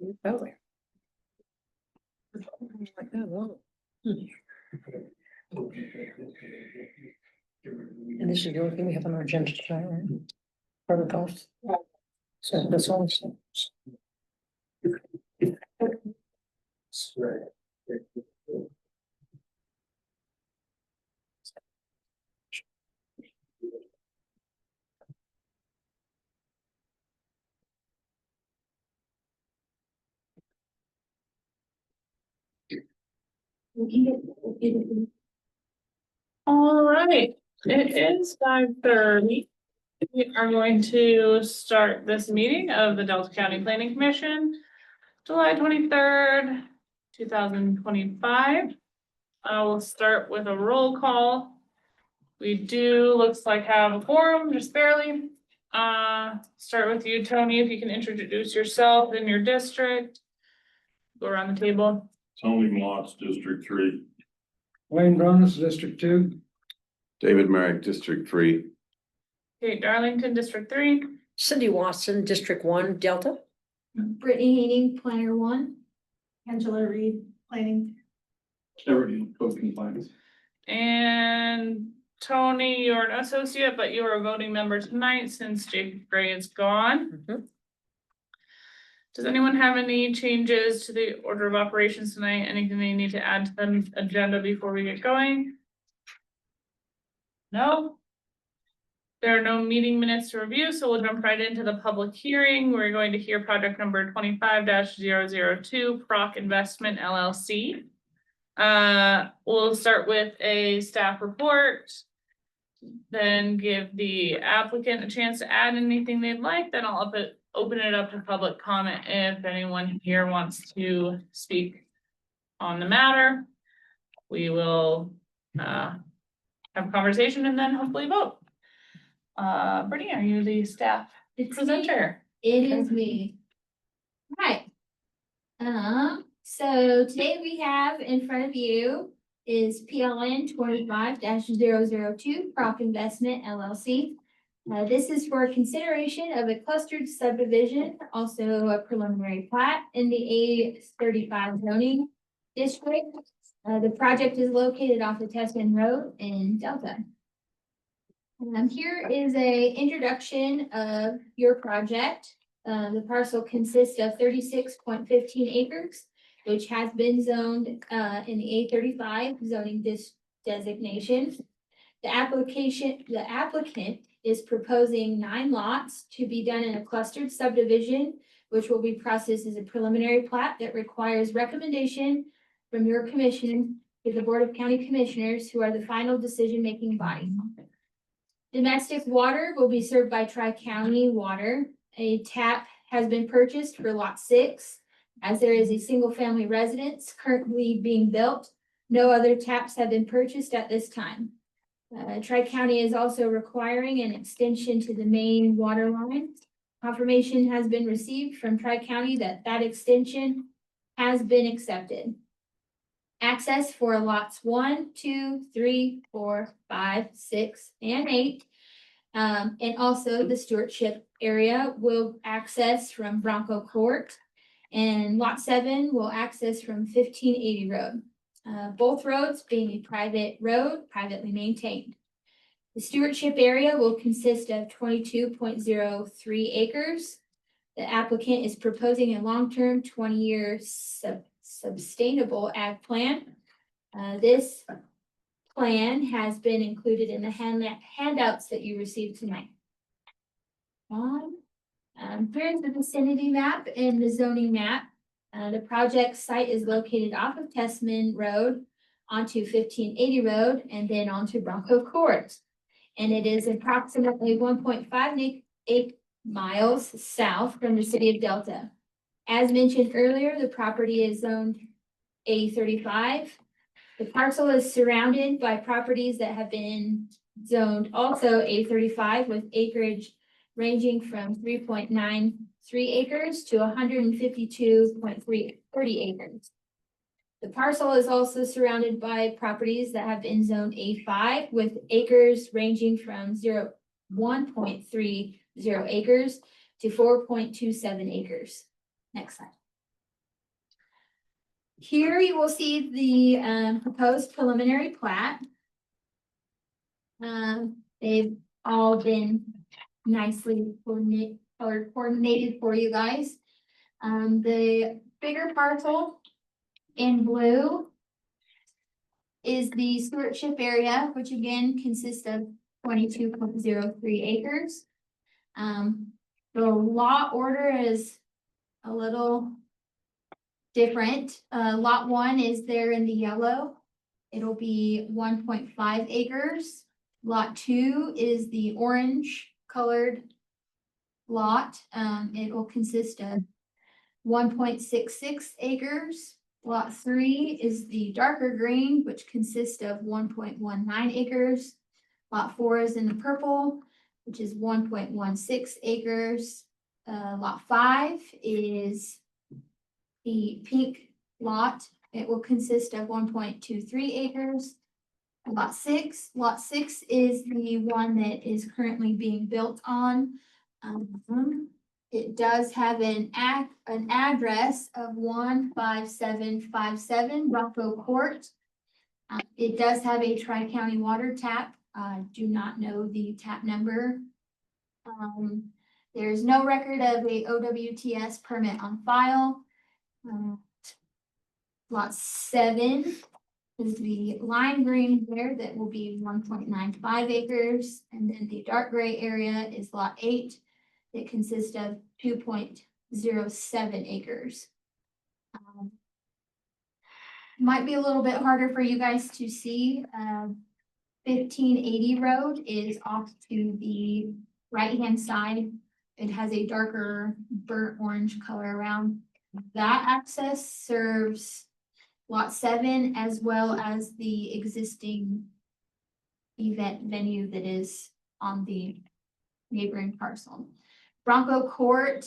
Oh. Like that, wow. And this is the only thing we have on our agenda tonight, right? Protocols. So that's all. All right, it is 5:30. We are going to start this meeting of the Delta County Planning Commission, July 23rd, 2025. I will start with a roll call. We do, looks like have a quorum, just barely. Start with you, Tony, if you can introduce yourself and your district. Go around the table. Tony Motts, District 3. Wayne Bronis, District 2. David Merrick, District 3. Kate Darlington, District 3. Cindy Watson, District 1, Delta. Brittany Hayning, Planner 1. Angela Reed, Planning. Everybody, code compliance. And Tony, you're an associate, but you are a voting member tonight since Jacob Gray is gone. Mhm. Does anyone have any changes to the order of operations tonight? Anything they need to add to the agenda before we get going? No? There are no meeting minutes to review, so we'll jump right into the public hearing. We're going to hear project number 25-002, Proc Investment LLC. We'll start with a staff report. Then give the applicant a chance to add anything they'd like, then I'll open it up to public comment if anyone here wants to speak on the matter. We will have a conversation and then hopefully vote. Brittany, are you the staff It's presenter? It is me. Right. So today we have in front of you is PLN 25-002 Proc Investment LLC. This is for consideration of a clustered subdivision, also a preliminary plat in the A35 zoning district. The project is located off of Tesman Road in Delta. Here is a introduction of your project. The parcel consists of 36.15 acres, which has been zoned in the A35 zoning designation. The applicant is proposing 9 lots to be done in a clustered subdivision, which will be processed as a preliminary plat that requires recommendation from your commission to the Board of County Commissioners, who are the final decision-making body. Domestic water will be served by Tri-County Water. A tap has been purchased for lot 6. As there is a single-family residence currently being built, no other taps have been purchased at this time. Tri-County is also requiring an extension to the main water line. Confirmation has been received from Tri-County that that extension has been accepted. Access for lots 1, 2, 3, 4, 5, 6, and 8. And also the stewardship area will access from Bronco Court. And lot 7 will access from 1580 Road. Both roads being a private road, privately maintained. The stewardship area will consist of 22.03 acres. The applicant is proposing a long-term 20-year sustainable ag plan. This plan has been included in the handouts that you received tonight. Here's the vicinity map and the zoning map. The project site is located off of Tesman Road onto 1580 Road and then onto Bronco Court. And it is approximately 1.58 miles south from the city of Delta. As mentioned earlier, the property is zoned A35. The parcel is surrounded by properties that have been zoned also A35 with acreage ranging from 3.93 acres to 152.30 acres. The parcel is also surrounded by properties that have been zoned A5 with acres ranging from 1.30 acres to 4.27 acres. Next slide. Here you will see the proposed preliminary plat. They've all been nicely coordinated for you guys. The bigger parcel in blue is the stewardship area, which again consists of 22.03 acres. The lot order is a little different. Lot 1 is there in the yellow. It'll be 1.5 acres. Lot 2 is the orange colored lot. It will consist of 1.66 acres. Lot 3 is the darker green, which consists of 1.19 acres. Lot 4 is in the purple, which is 1.16 acres. Lot 5 is the pink lot. It will consist of 1.23 acres. Lot 6 is the one that is currently being built on. It does have an address of 15757 Rockville Court. It does have a tri-county water tap. Do not know the tap number. There's no record of a OWTS permit on file. Lot 7 is the lime green there that will be 1.95 acres. And then the dark gray area is lot 8. It consists of 2.07 acres. Might be a little bit harder for you guys to see. 1580 road is off to the right-hand side. It has a darker burnt orange color around. That access serves lot 7 as well as the existing event venue that is on the neighboring parcel. Bronco Court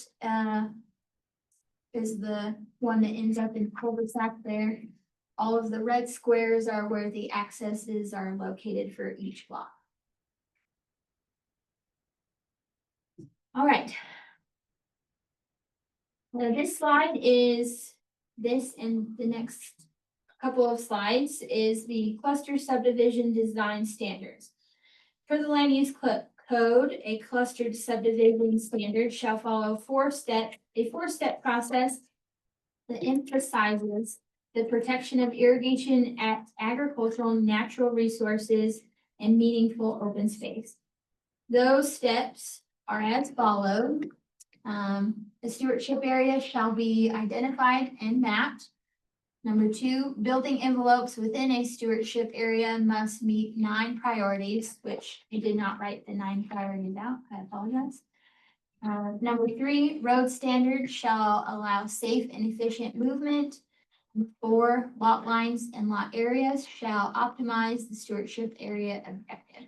is the one that ends up in cul-de-sac there. All of the red squares are where the accesses are located for each block. All right. Now this slide is this, and the next couple of slides is the cluster subdivision design standards. For the land use code, a clustered subdivision standard shall follow a four-step process that emphasizes the protection of irrigation at agricultural natural resources and meaningful open space. Those steps are as follows. The stewardship area shall be identified and mapped. Number 2, building envelopes within a stewardship area must meet 9 priorities, which I did not write the 9 priorities out. I apologize. Number 3, road standards shall allow safe and efficient movement. 4, lot lines and lot areas shall optimize the stewardship area objective.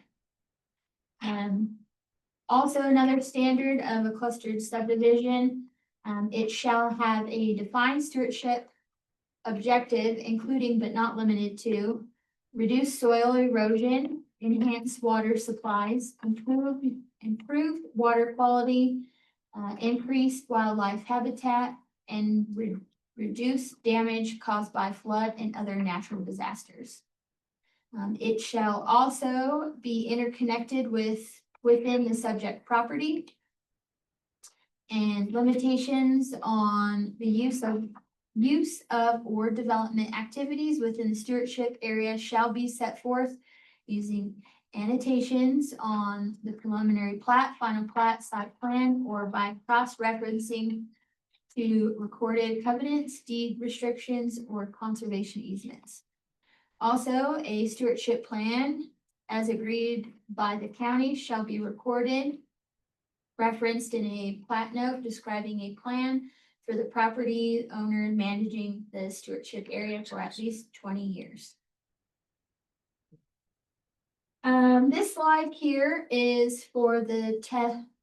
Also another standard of a clustered subdivision, it shall have a defined stewardship objective, including but not limited to reduce soil erosion, enhance water supplies, improve water quality, increase wildlife habitat, and reduce damage caused by flood and other natural disasters. It shall also be interconnected within the subject property, and limitations on the use of or development activities within the stewardship area shall be set forth using annotations on the preliminary plat, final plat, site plan, or by cross-referencing to recorded covenants, deed restrictions, or conservation easements. Also, a stewardship plan, as agreed by the county, shall be recorded, referenced in a plat note describing a plan for the property owner managing the stewardship area for at least 20 years. This slide here is for the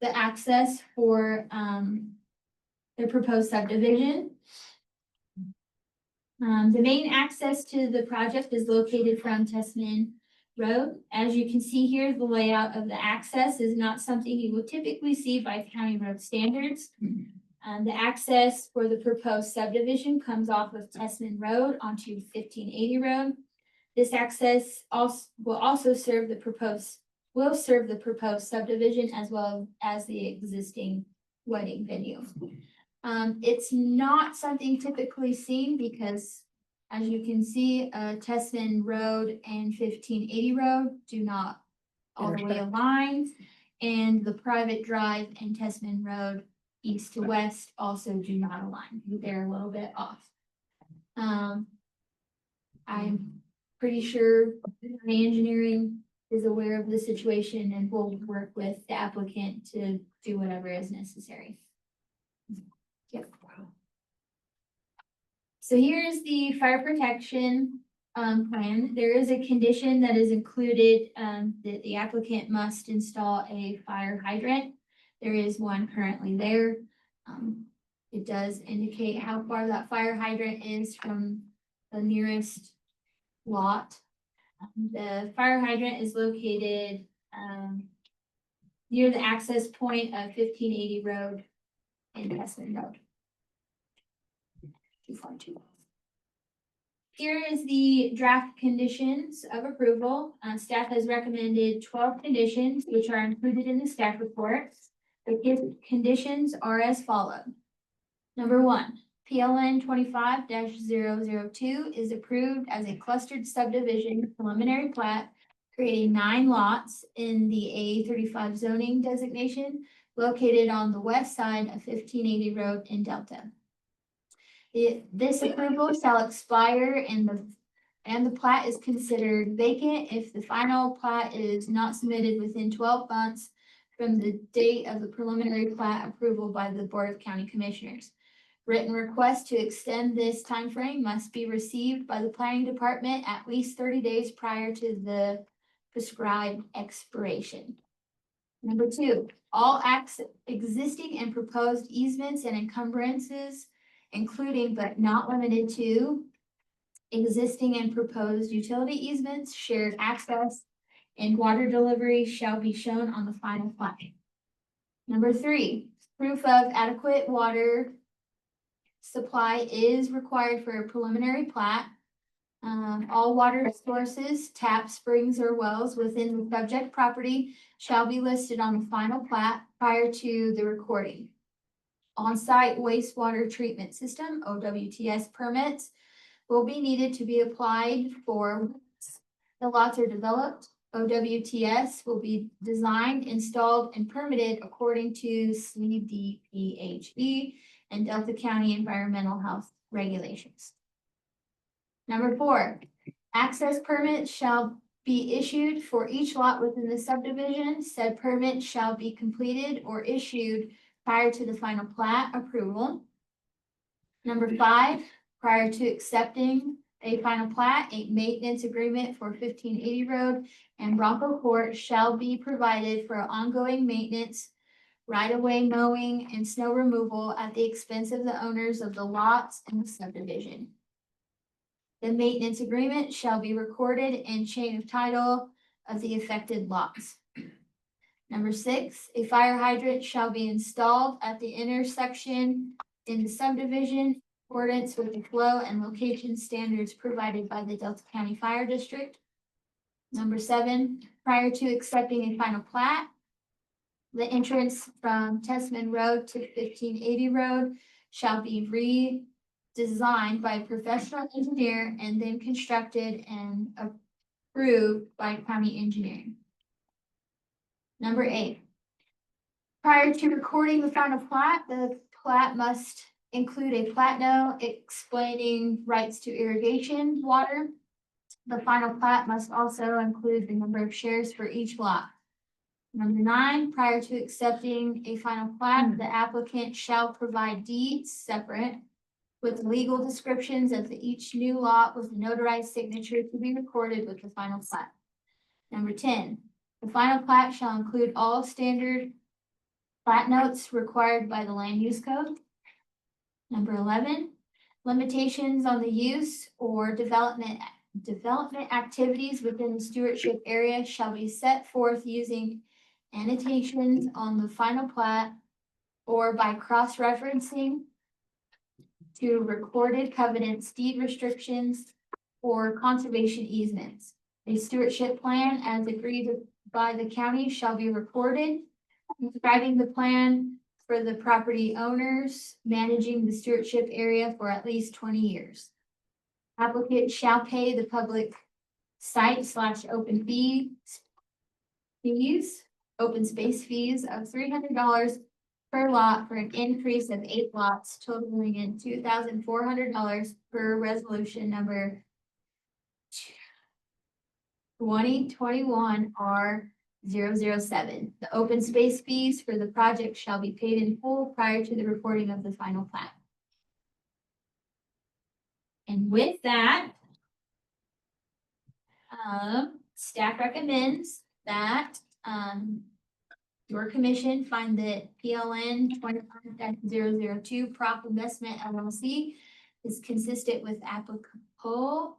access for the proposed subdivision. The main access to the project is located from Tessman Road. As you can see here, the layout of the access is not something you will typically see by county road standards. The access for the proposed subdivision comes off of Tessman Road onto 1580 Road. This access will also serve the proposed subdivision as well as the existing wedding venue. It's not something typically seen because, as you can see, Tessman Road and 1580 Road do not all the way align. And the private drive and Tessman Road east to west also do not align. They're a little bit off. I'm pretty sure my engineering is aware of the situation and will work with the applicant to do whatever is necessary. Yep. So here's the fire protection plan. There is a condition that is included that the applicant must install a fire hydrant. There is one currently there. It does indicate how far that fire hydrant is from the nearest lot. The fire hydrant is located near the access point of 1580 Road and Tessman Road. Here is the draft conditions of approval. Staff has recommended 12 conditions, which are included in the staff report. The conditions are as follows. Number 1, PLN 25-002 is approved as a clustered subdivision preliminary plat, creating 9 lots in the A35 zoning designation located on the west side of 1580 Road in Delta. This approval shall expire and the plat is considered vacant if the final plat is not submitted within 12 months from the date of the preliminary plat approval by the Board of County Commissioners. Written request to extend this timeframe must be received by the planning department at least 30 days prior to the prescribed expiration. Number 2, all existing and proposed easements and encumbrances, including but not limited to existing and proposed utility easements, shared access, and water delivery shall be shown on the final plat. Number 3, proof of adequate water supply is required for a preliminary plat. All water sources, taps, springs, or wells within the subject property shall be listed on the final plat prior to the recording. On-site wastewater treatment system, OWTS permits, will be needed to be applied for the lots are developed. OWTS will be designed, installed, and permitted according to CDPHE and Delta County Environmental Health Regulations. Number 4, access permits shall be issued for each lot within the subdivision. Said permit shall be completed or issued prior to the final plat approval. Number 5, prior to accepting a final plat, a maintenance agreement for 1580 Road and Bronco Court shall be provided for ongoing maintenance, right-of-way mowing, and snow removal at the expense of the owners of the lots in the subdivision. The maintenance agreement shall be recorded in chain of title of the affected lots. Number 6, a fire hydrant shall be installed at the intersection in the subdivision in accordance with the flow and location standards provided by the Delta County Fire District. Number 7, prior to accepting a final plat, the entrance from Tessman Road to 1580 Road shall be redesigned by a professional engineer and then constructed and approved by county engineering. Number 8, prior to recording the final plat, the plat must include a plat note explaining rights to irrigation water. The final plat must also include the number of shares for each lot. Number 9, prior to accepting a final plat, the applicant shall provide deeds separate with legal descriptions of each new lot with a notarized signature to be recorded with the final plat. Number 10, the final plat shall include all standard plat notes required by the land use code. Number 11, limitations on the use or development activities within the stewardship area shall be set forth using annotations on the final plat or by cross-referencing to recorded covenants, deed restrictions, or conservation easements. A stewardship plan as agreed by the county shall be recorded, describing the plan for the property owners managing the stewardship area for at least 20 years. Applicant shall pay the public site / open open space fees of $300 per lot for an increase of 8 lots totaling in $2,400 per resolution number 2021 R007. The open space fees for the project shall be paid in full prior to the recording of the final plat. And with that, staff recommends that, your commission find that PLN 25-002 Prop Investment LLC is consistent with applicable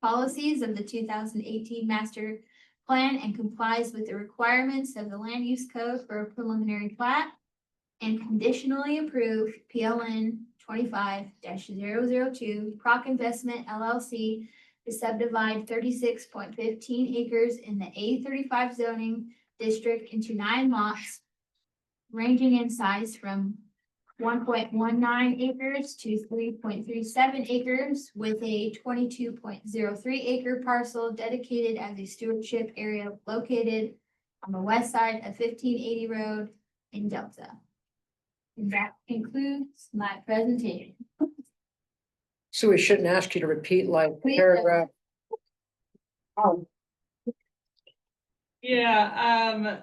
policies of the 2018 master plan and complies with the requirements of the land use code for a preliminary plat, and conditionally approve PLN 25-002 Proc Investment LLC to subdivide 36.15 acres in the A35 zoning district into 9 lots, ranging in size from 1.19 acres to 3.37 acres, with a 22.03 acre parcel dedicated as a stewardship area located on the west side of 1580 Road in Delta. And that concludes my presentation. So we shouldn't ask you to repeat like Please. paragraph. Oh, Yeah,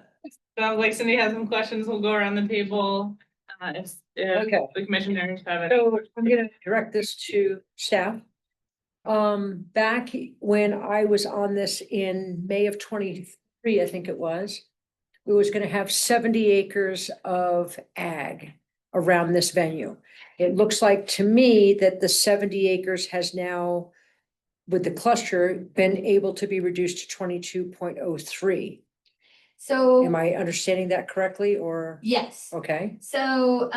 sounds like Cindy has some questions. We'll go around the table. If Okay. the commissioners have any. so I'm gonna direct this to staff. Back when I was on this in May of 23, I think it was, we was gonna have 70 acres of ag around this venue. It looks like to me that the 70 acres has now, with the cluster, been able to be reduced to 22.03. So. Am I understanding that correctly, or? Yes. Okay, So,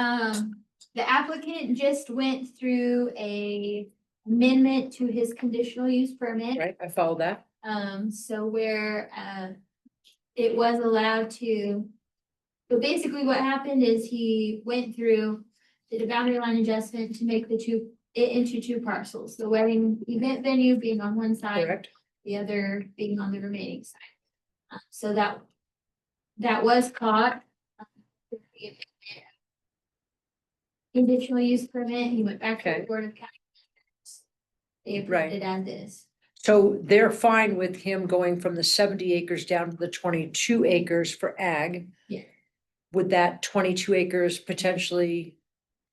the applicant just went through a amendment to his conditional use permit. right, I followed that. So where, it was allowed to. So basically what happened is he went through, did a boundary line adjustment to make it into 2 parcels. The wedding event venue being on one side, Correct, the other being on the remaining side. So that was caught. Conditional use permit, he went back to the Okay. Board of County. They approved Right. it as is. so they're fine with him going from the 70 acres down to the 22 acres for ag. Yeah. Would that 22 acres potentially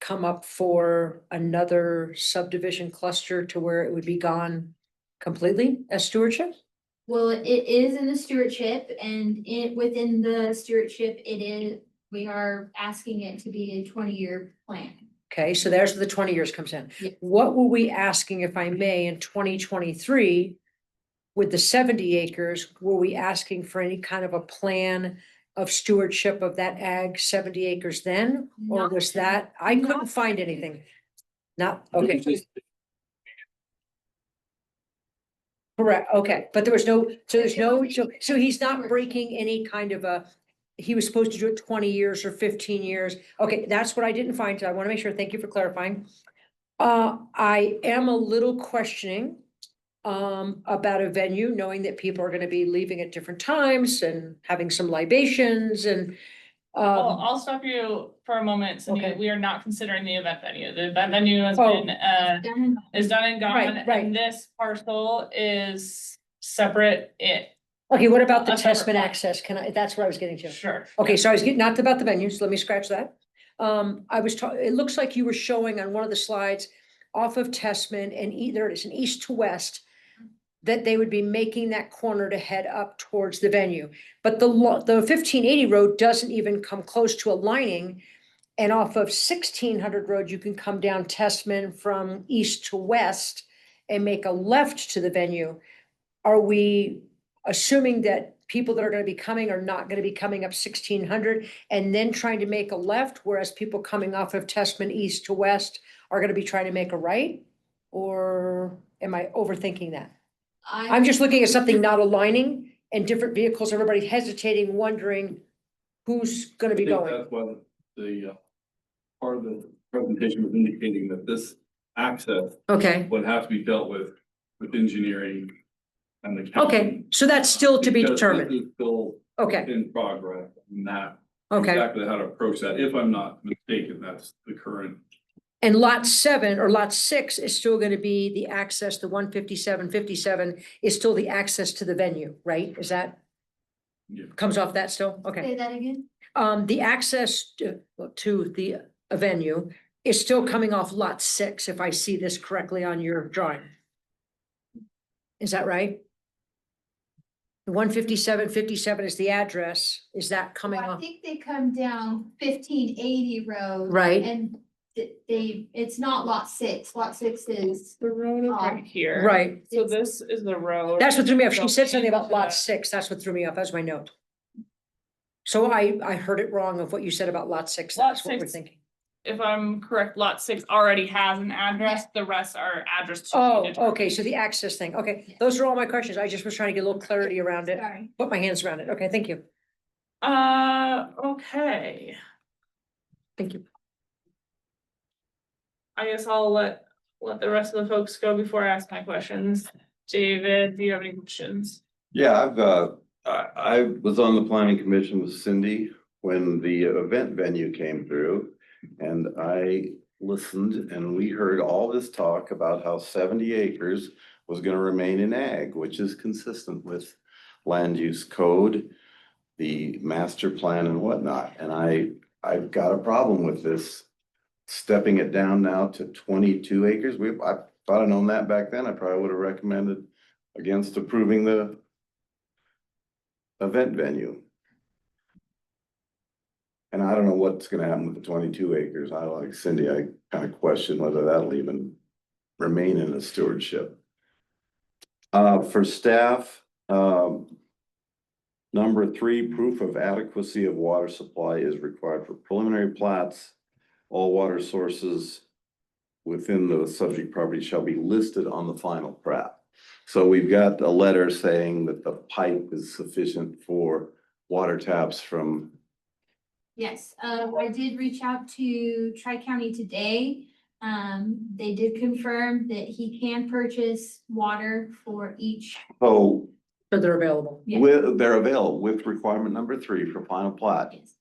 come up for another subdivision cluster to where it would be gone completely as stewardship? Well, it is in the stewardship, and within the stewardship, we are asking it to be a 20-year plan. Okay, so there's where the 20 years comes in. Yeah. What were we asking, if I may, in 2023 with the 70 acres? Were we asking for any kind of a plan of stewardship of that ag 70 acres then? Or Not- was that, I couldn't not- find anything. Not, okay. Correct, okay, but there was no, so there's no, so he's not breaking any kind of a, he was supposed to do it 20 years or 15 years. Okay, that's what I didn't find, so I want to make sure, thank you for clarifying. I am a little questioning about a venue, knowing that people are gonna be leaving at different times and having some libations and Well, I'll stop you for a moment, Cindy. Okay. We are not considering the event venue. The event venue has Oh. been, Done. is done and gone, Right, right. and this parcel is separate. okay, what about the A separate Testament lot. access? Can I, that's where I was getting to. Sure. Okay, so I was getting, not about the venues, let me scratch that. I was it looks like you were showing on one of the slides off of Testament and there it is, an east to west, that they would be making that corner to head up towards the venue. But the 1580 road doesn't even come close to aligning. And off of 1600 road, you can come down Testament from east to west and make a left to the venue. Are we assuming that people that are gonna be coming are not gonna be coming up 1600 and then trying to make a left, whereas people coming off of Testament east to west are gonna be trying to make a right? Or am I overthinking that? I'm just looking at something not aligning and different vehicles, everybody hesitating, wondering who's gonna be I think going. that's why the part of the presentation was indicating that this access Okay, would have to be dealt with engineering and the county. okay, so that's still to be Because this determined. is still Okay, in progress, and that okay. exactly how to approach that. If I'm not mistaken, that's the current. And lot 7 or lot 6 is still gonna be the access, the 157-57 is still the access to the venue, right? Is that? Yeah. Comes off that still? Okay. Say that again? The access to the venue is still coming off lot 6, if I see this correctly on your drawing. Is that right? The 157-57 is the address. Is that coming I off? think they come down 1580 road. Right. And it's not lot 6. Lot 6 is, The road is right here. Right. So this is the road. That's what threw me off. She Go said something about into lot the- 6. That's what threw me off. That's my note. So I heard it wrong of what you said about lot 6. Lot That's what we're 6. thinking. If I'm correct, lot 6 already has an address, the rest are address. to be Oh, determined. okay, so the access thing. Okay, those are all my questions. I just was trying to get a little clarity around it. sorry. Put my hands around it. Okay, thank you. Okay, Thank you. I guess I'll let the rest of the folks go before I ask my questions. David, do you have any questions? Yeah, I was on the planning commission with Cindy when the event venue came through. And I listened and we heard all this talk about how 70 acres was gonna remain in ag, which is consistent with land use code, the master plan and whatnot. And I've got a problem with this. Stepping it down now to 22 acres. I thought I'd known that back then. I probably would have recommended against approving the event venue. And I don't know what's gonna happen with the 22 acres. I like Cindy, I kind of question whether that'll even remain in a stewardship. For staff, number 3, proof of adequacy of water supply is required for preliminary plats. All water sources within the subject property shall be listed on the final plat. So we've got a letter saying that the pipe is sufficient for water taps from. Yes, I did reach out to Tri-County today. They did confirm that he can purchase water for each. So So they're available. Yeah. they're available with requirement number 3 for final plat. Yes.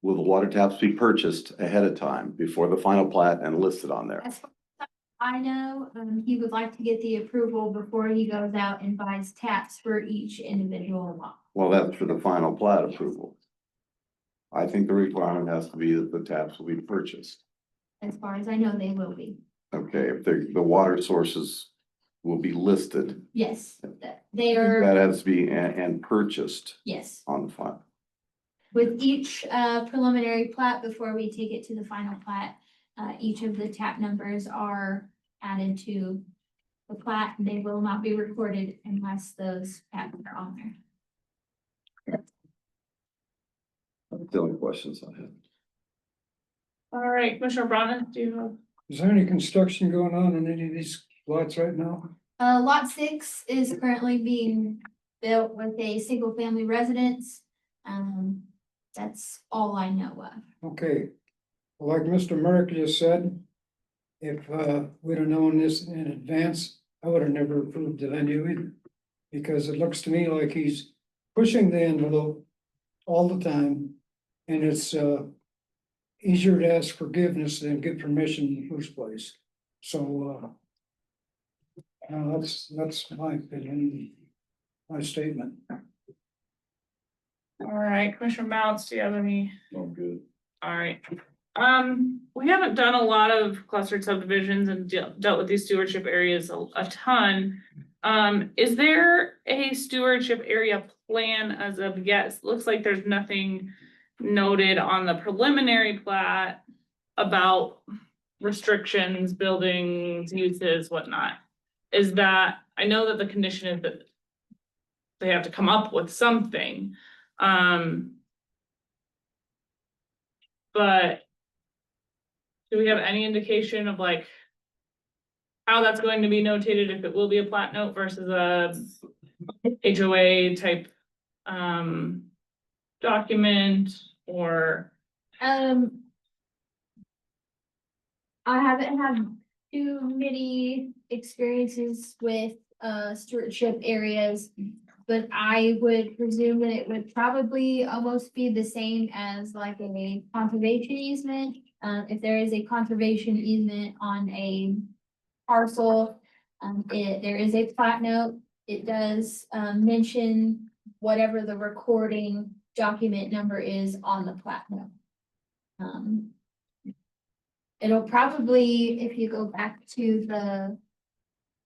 Will the water taps be purchased ahead of time before the final plat and listed on there? As far as I know, he would like to get the approval before he goes out and buys taps for each individual lot. Well, that's for the final plat approval. I think the requirement has to be that the taps will be purchased. As far as I know, they will be. Okay, if the water sources will be listed, Yes, they are, that has to be and purchased yes. on the file. With each preliminary plat, before we take it to the final plat, each of the tap numbers are added to the plat. They will not be recorded unless those taps are on there. That's the only questions I have. All right, Commissioner Braun, do you have? Is there any construction going on any of these lots right now? Lot 6 is currently being built with a single family residence. That's all I know of. Okay, like Mr. Merrick just said, if we'd have known this in advance, I would have never approved the venue either. Because it looks to me like he's pushing the envelope all the time. And it's easier to ask forgiveness than get permission in the first place. So that's my opinion, my statement. All right, Commissioner Mounts, do you have any? Oh, good. All right. We haven't done a lot of clustered subdivisions and dealt with these stewardship areas a ton. Is there a stewardship area plan as of yet? Looks like there's nothing noted on the preliminary plat about restrictions, buildings, uses, whatnot. Is that, I know that the condition is that they have to come up with something. But do we have any indication of like how that's going to be notated, if it will be a plat note versus a HOA type document, or? I haven't had too many experiences with stewardship areas. But I would presume that it would probably almost be the same as like a conservation easement. If there is a conservation easement on a parcel, there is a plat note. It does mention whatever the recording document number is on the plat note. It'll probably, if you go back to the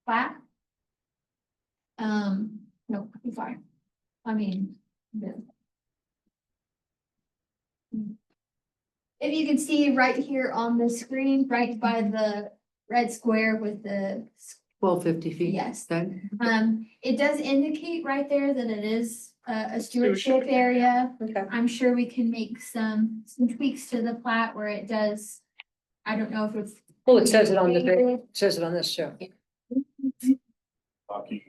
plat. No, I'm sorry. I mean, if you can see right here on the screen, right by the red square with the, 1250 feet. yes. Okay. It does indicate right there that it is a stewardship area. Okay. I'm sure we can make some tweaks to the plat where it does. I don't know if it's. Well, it says it on it says it on this show. Talking.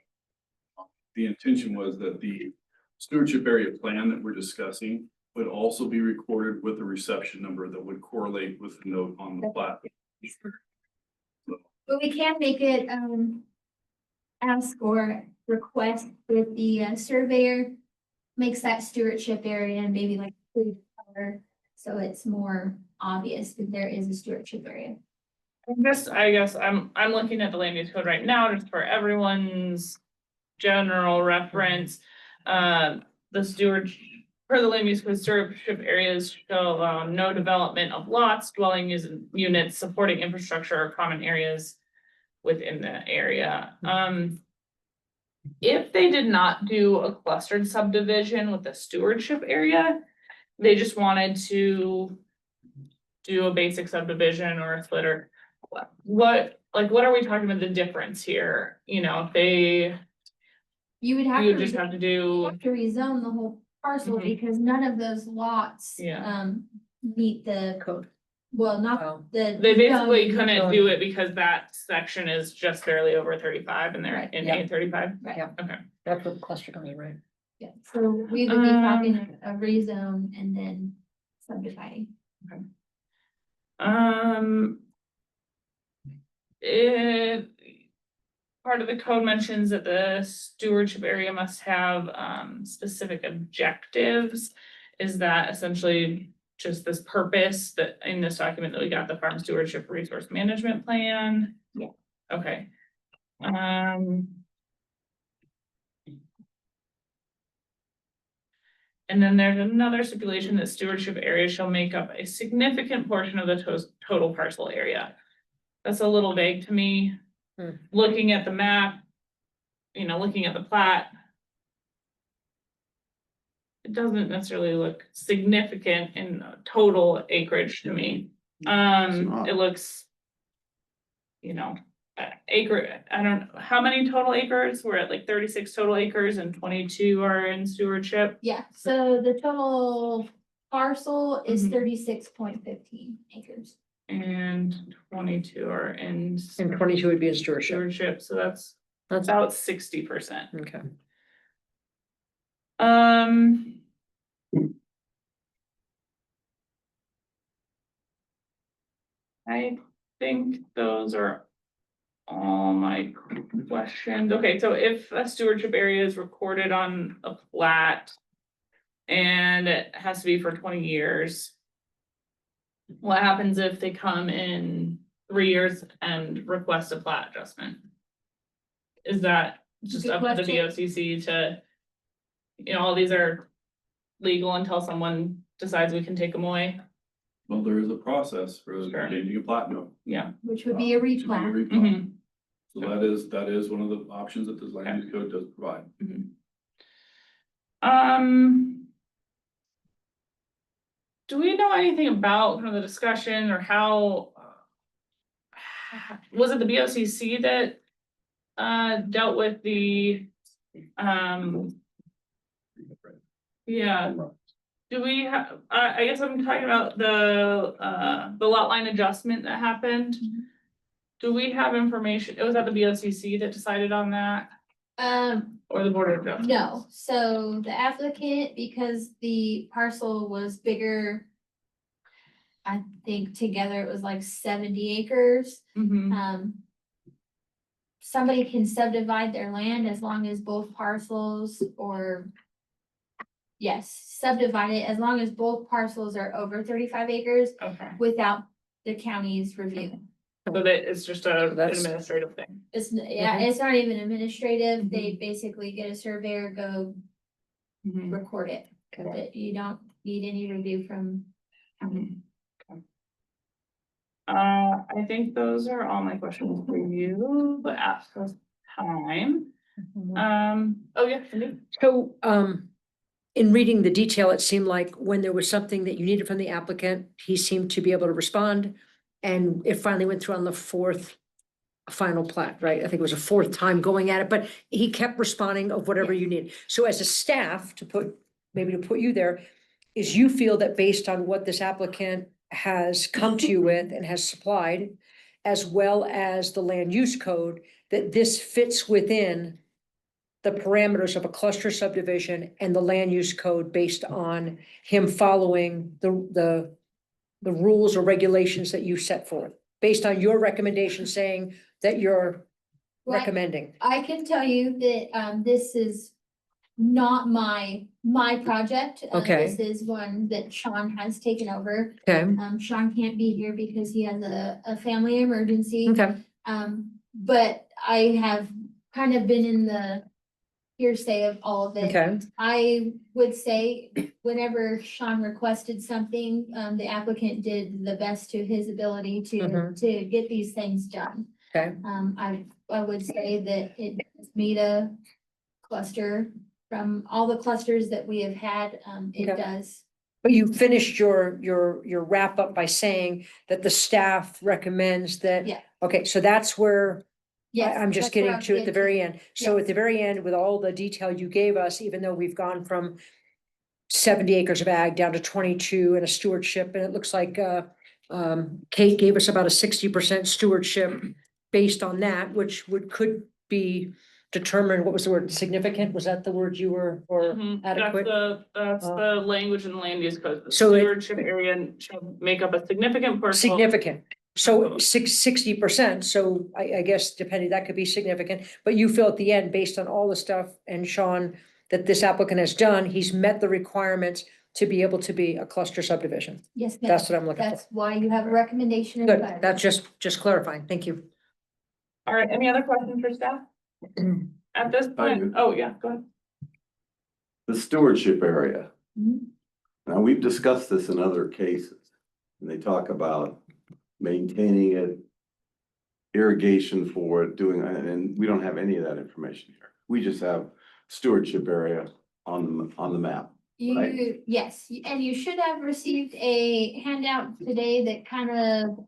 The intention was that the stewardship area plan that we're discussing would also be recorded with a reception number that would correlate with the note on the plat. But we can make it, ask or request with the surveyor. Makes that stewardship area and maybe like food color, so it's more obvious that there is a stewardship area. I guess I'm looking at the land use code right now, just for everyone's general reference. The steward, per the land use code, stewardship areas shall allow no development of lots, dwelling units, supporting infrastructure or common areas within the area. If they did not do a clustered subdivision with a stewardship area, they just wanted to do a basic subdivision or a splitter. What are we talking about the difference here? You know, if they, You would have you to. just have to do, have to rezone the whole parcel Mhm. because none of those lots. Yeah. Meet the code. Well, not Wow. the. they basically zoning. couldn't do it because that section is just barely over 35 and they're Right, in yeah. A35. Right. Yeah. Okay. That's what the cluster comes in, right? Yeah, so we would be talking a rezone and then subdividing. It, part of the code mentions that the stewardship area must have specific objectives. Is that essentially just this purpose that in this document that we got, the farm stewardship resource management plan? Yeah. Okay. And then there's another stipulation that stewardship area shall make up a significant portion of the total parcel area. That's a little vague to me. Hmm. Looking at the map, looking at the plat. It doesn't necessarily look significant in total acreage to me. not. It looks. Acre, I don't know, how many total acres? We're at like 36 total acres and 22 are in stewardship. Yeah, so the total parcel is Mhm. 36.15 acres. And 22 are in And 22 would be in stewardship. stewardship, so that's That's about 60%. okay. I think those are all my questions. Okay, so if a stewardship area is recorded on a plat and it has to be for 20 years, what happens if they come in 3 years and request a plat adjustment? Is that just Good up to the question. BOCC to, all these are legal until someone decides we can take them away? Well, there is a process for Sure. changing a plat note. Yeah. Which would be a To be replat. replat. Mhm. So that is one of the options that the land use code does provide. Do we know anything about kind of the discussion or how? Was it the BOCC that dealt with the Yeah. Do we have, I guess I'm talking about the lot line adjustment that happened. Do we have information? It was at the BOCC that decided on that, or the Board of Adjustment? No, so the applicant, because the parcel was bigger. I think together it was like 70 acres. Mhm. Somebody can subdivide their land as long as both parcels or. Yes, subdivide it as long as both parcels are over 35 acres Okay, without the county's review. so that it's just an That's- administrative thing. Yeah, it's not even administrative. They basically get a surveyor, go record it. Okay. But you don't need any review from. Mhm. Okay. I think those are all my questions for you, but at this time, oh yeah, Cindy? So, in reading the detail, it seemed like when there was something that you needed from the applicant, he seemed to be able to respond. And it finally went through on the fourth final plat, right? I think it was a fourth time going at it, but he kept responding of whatever you need. So as a staff, maybe to put you there, is you feel that based on what this applicant has come to you with and has supplied, as well as the land use code, that this fits within the parameters of a cluster subdivision and the land use code based on him following the rules or regulations that you set forth, based on your recommendation saying that you're Well, recommending. I can tell you that, this is not my project. Okay. This is one that Sean has taken over. Okay, Sean can't be here because he has a family emergency. okay, But I have kind of been in the hearsay of all of it. okay, I would say whenever Sean requested something, the applicant did the best to his ability Mhm. to get these things done. okay. I would say that it does meet a cluster from all the clusters that we have had, it Okay. does. But you finished your wrap up by saying that the staff recommends that. Yeah. Okay, so that's where Yes. I'm just that's where getting I'm to at the very end. So Yes. at the very end, with all the detail you gave us, even though we've gone from 70 acres of ag down to 22 and a stewardship, and it looks like, Kate gave us about a 60% stewardship based on that, which could be determined, what was the word, significant? Was that the word you were, or Mhm. adequate? That's the language in the land use code. The So it- stewardship area shall make up a significant portion. Significant. So 60%, so I guess depending, that could be significant, but you feel at the end, based on all the stuff and Sean, that this applicant has done, he's met the requirements to be able to be a cluster subdivision. Yes, ma'am. That's what I'm looking for. That's why you have a recommendation. in Good, file. that's just clarifying, thank you. All right, any other questions for staff? At this I point, do. oh yeah, go ahead. The stewardship area. Mhm. Now, we've discussed this in other cases, and they talk about maintaining it, irrigation for it, doing, and we don't have any of that information here. We just have stewardship area on the map. Right. Yes, and you should have received a handout today that kind of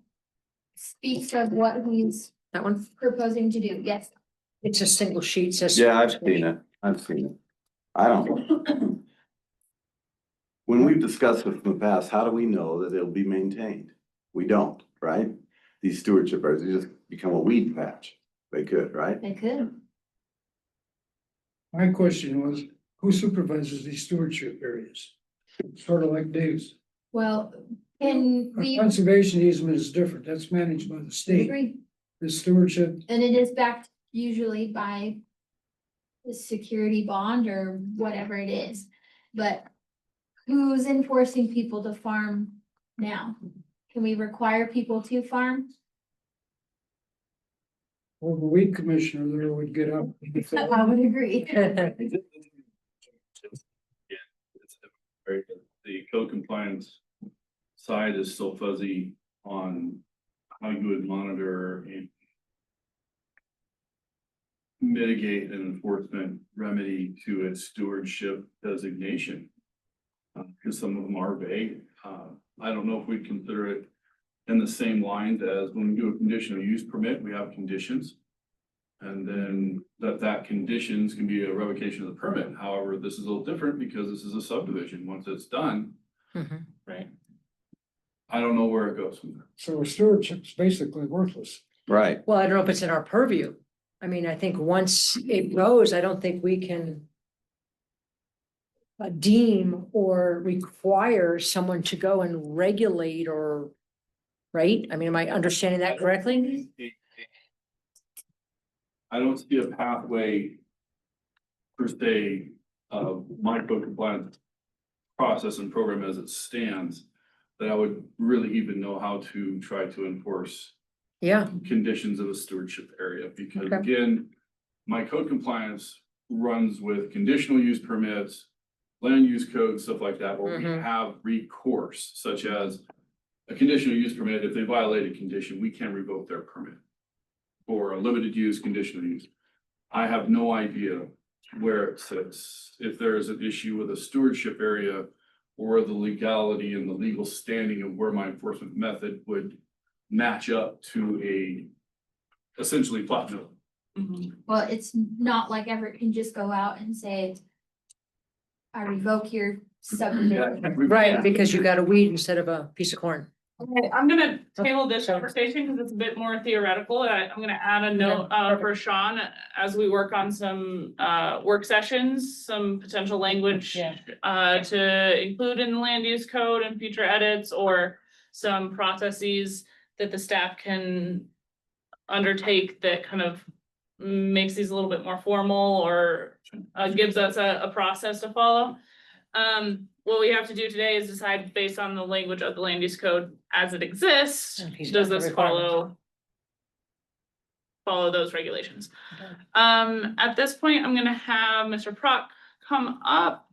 speaks of what he's That one, proposing to do. Yes. it's a single sheet, says. Yeah, I've seen it. I don't. When we've discussed it in the past, how do we know that it'll be maintained? We don't, right? These stewardship areas, they just become a weed patch. They could, right? They could. My question was, who supervises these stewardship areas? Sort of like Dave's. Well, can A we conservation easement is different, that's managed by the state. agree? The stewardship, And it is backed usually by the security bond or whatever it is. But who's enforcing people to farm now? Can we require people to farm? well, the weed commissioner there would get up. I would agree. The code compliance side is still fuzzy on how you would monitor and mitigate an enforcement remedy to its stewardship designation. Because some of them are vague. I don't know if we'd consider it in the same lines as when we do a conditional use permit, we have conditions. And then that conditions can be a revocation of the permit. However, this is a little different because this is a subdivision. Once it's done, Mhm. Right. I don't know where it goes from there. So stewardship's basically worthless. Right. Well, I don't know if it's in our purview. I mean, I think once it goes, I don't think we can deem or require someone to go and regulate or, right? I mean, am I understanding that correctly? I don't see a pathway per se of my code compliance process and program as it stands, that I would really even know how to try to enforce Yeah, conditions of a stewardship area, because Okay. again, my code compliance runs with conditional use permits, land use code, stuff like that, where we Mhm. have recourse, such as a conditional use permit, if they violate a condition, we can revoke their permit. For a limited use, conditional use. I have no idea where it sits, if there is an issue with a stewardship area or the legality and the legal standing of where my enforcement method would match up to a essentially flat note. Well, it's not like Everett can just go out and say, I revoke your subdivision. right, because you got a weed instead of a piece of corn. Okay, I'm gonna table this So- conversation because it's a bit more theoretical. I'm gonna add a note for Sean as we work on some work sessions, some potential language. Yeah. To include in the land use code and future edits, or some processes that the staff can undertake that kind of makes these a little bit more formal, or gives us a process to follow. What we have to do today is decide based on the language of the land use code as it exists, And he's does got the this requirements. follow those regulations? Okay. At this point, I'm gonna have Mr. Prock come up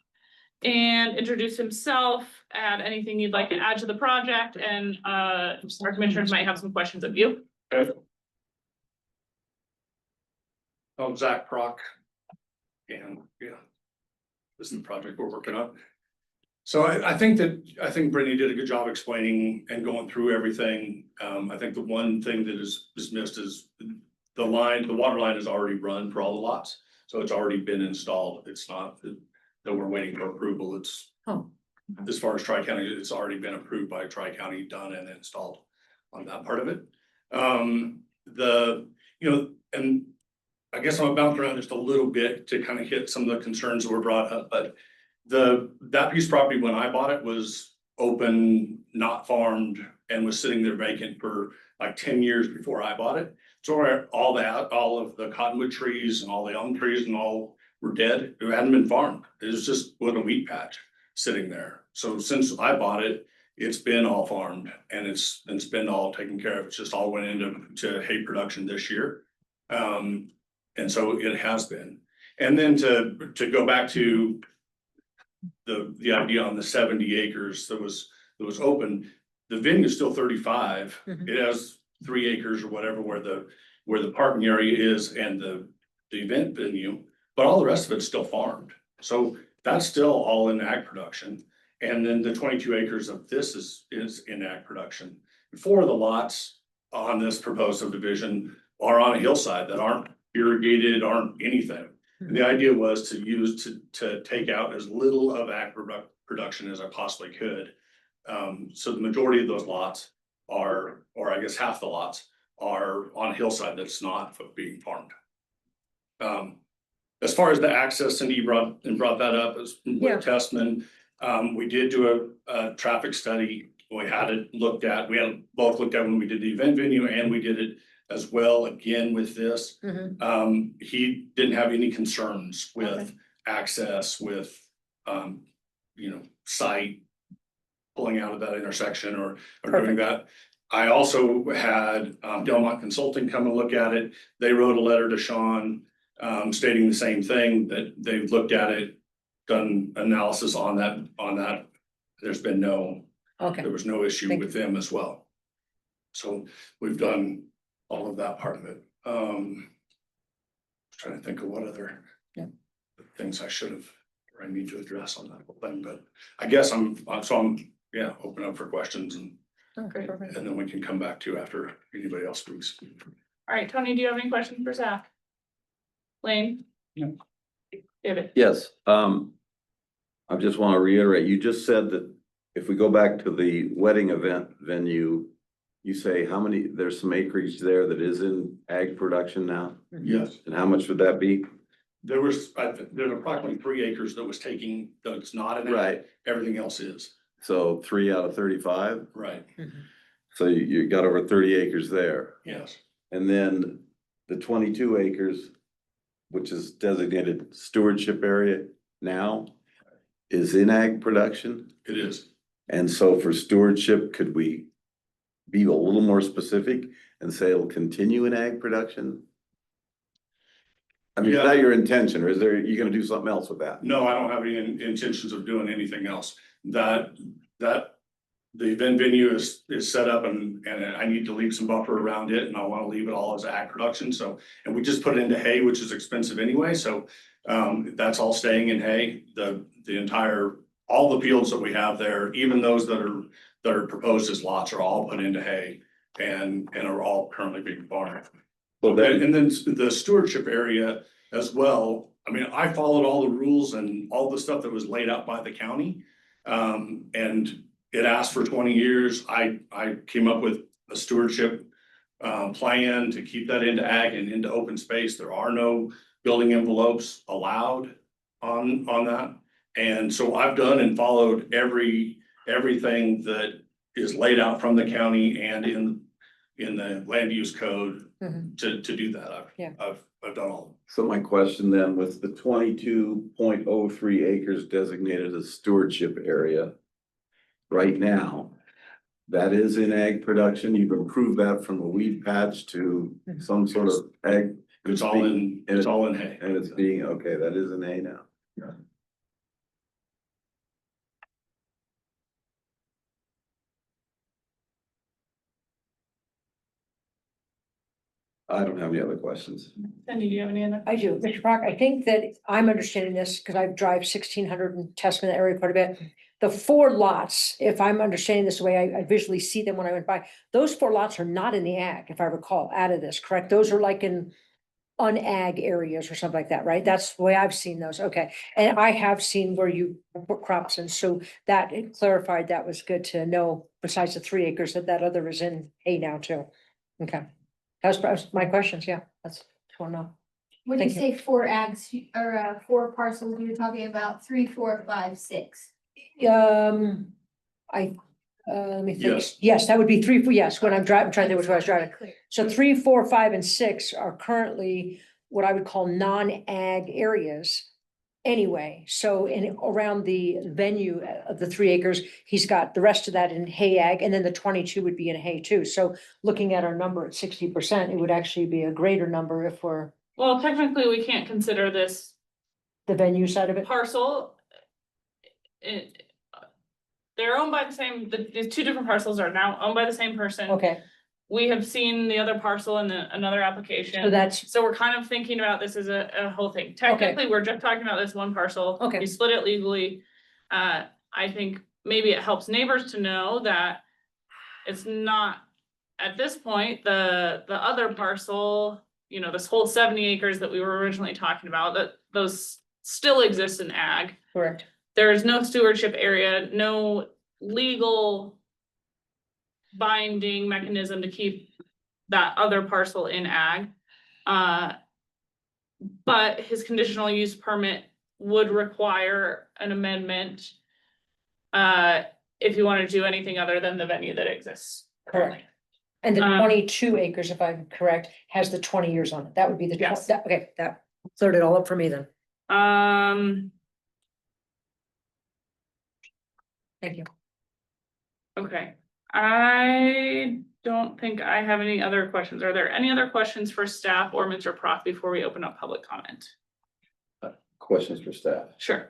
and introduce himself, add anything you'd like to add to the project, and our commissioners might have some questions of you. I'm Zach Prock. And yeah. This is the project we're working on. So I think Brittany did a good job explaining and going through everything. I think the one thing that is missed is the water line is already run for all the lots. So it's already been installed. It's not that we're waiting for approval. It's Oh. as far as Tri-County, it's already been approved by Tri-County, done and installed on that part of it. And I guess I'm bouncing around just a little bit to kind of hit some of the concerns that were brought up, but that piece of property when I bought it was open, not farmed, and was sitting there vacant for like 10 years before I bought it. So all of the cottonwood trees and all the elm trees and all were dead. It hadn't been farmed. It was just a wheat patch sitting there. So since I bought it, it's been all farmed and it's been all taken care of. It's just all went into hay production this year. And so it has been. And then to go back to the idea on the 70 acres that was open, the venue is still 35. Mhm. It has 3 acres or whatever where the parking area is and the event venue, but all the rest of it's still farmed. So that's still all in ag production. And then the 22 acres of this is in ag production. 4 of the lots on this proposed subdivision are on a hillside that aren't irrigated, aren't anything. And the idea was to take out as little of ag production as I possibly could. So the majority of those lots are, or I guess half the lots are on a hillside that's not being farmed. As far as the access, Cindy brought that up as Yeah. with Testman. We did do a traffic study. We had it looked at, we had both looked at when we did the event venue and we did it as well again with this. Mhm. He didn't have any concerns with Okay. access, with, site pulling out of that intersection or doing Perfect. that. I also had Delmont Consulting come and look at it. They wrote a letter to Sean stating the same thing, that they've looked at it, done analysis on that. There Okay, was no issue Thank with them as well. So we've done all of that part of it. Trying to think of what other Yeah. things I should have, or I need to address on that whole thing, but I guess I'm open up for questions and okay, perfect. then we can come back to after anybody else speaks. All right, Tony, do you have any questions for Zach? Lane? Yeah. David? Yes, I just want to reiterate, you just said that if we go back to the wedding event venue, you say how many, there's some acreage there that is in ag production now? Yes, And how much would that be? there's approximately 3 acres that was taking, that's not in ag. Everything else is, So 3 out of 35, right, so you got over 30 acres there. yes, And then the 22 acres, which is designated stewardship area now, is in ag production. it is. And so for stewardship, could we be a little more specific and say it'll continue in ag production? I mean, is that your intention, or is there, you gonna do something else with that? No, I don't have any intentions of doing anything else. That the event venue is set up and I need to leave some buffer around it and I want to leave it all as ag production. So, and we just put it into hay, which is expensive anyway. So that's all staying in hay. The entire, all the fields that we have there, even those that are proposed as lots are all put into hay and are all currently being farmed. Well, then, And then the stewardship area as well. I mean, I followed all the rules and all the stuff that was laid out by the county. And it asked for 20 years. I came up with a stewardship plan to keep that into ag and into open space. There are no building envelopes allowed on that. And so I've done and followed everything that is laid out from the county and in the land use code Mhm. to do that. Yeah. I've done all. so my question then, with the 22.03 acres designated as stewardship area right now, that is in ag production, you've improved that from a weed patch to some sort of ag. It's all in hay. And it's being, okay, that is in hay now. I don't have any other questions. Cindy, do you have any other? I do, Mr. Brock, I think that I'm understanding this, because I drive 1600 and test in the area quite a bit. The 4 lots, if I'm understanding this the way I visually see them when I went by, those 4 lots are not in the ag, if I recall, out of this, correct? Those are like in unag areas or something like that, right? That's the way I've seen those, okay. And I have seen where you put crops in, so that it clarified, that was good to know, besides the 3 acres, that other is in hay now too. Okay, that was my questions, yeah, that's, want to know. When you Thank say 4 ags or 4 parcels, you're talking about 3, 4, 5, 6. Let me think. Yes. Yes, that would be 3, 4, yes, when I'm driving, trying to think which way I was driving. Clear. So 3, 4, 5, and 6 are currently what I would call non-ag areas. Anyway, so in around the venue of the 3 acres, he's got the rest of that in hay ag, and then the 22 would be in hay too. So looking at our number at 60%, it would actually be a greater number if we're Well, technically, we can't consider this the venue side of it. parcel. They're owned by the same, the 2 different parcels are now owned by the same person. Okay, We have seen the other parcel in another so application. that's, So we're kind of thinking about this as a whole thing. Technically, we're just talking about this one parcel. Okay. We split it legally. I think maybe it helps neighbors to know that it's not, at this point, the other parcel, you know, this whole 70 acres that we were originally talking about, that those still exist in ag. correct. There is no stewardship area, no legal binding mechanism to keep that other parcel in ag. But his conditional use permit would require an amendment if you want to do anything other than the venue that exists. Correct. And the 22 acres, if I'm correct, has the 20 years on it. That would be the, Yes. okay, that cleared it all up for me then. Thank you. Okay, I don't think I have any other questions. Are there any other questions for staff or Mr. Prof before we open up public comment? Questions for staff? Sure.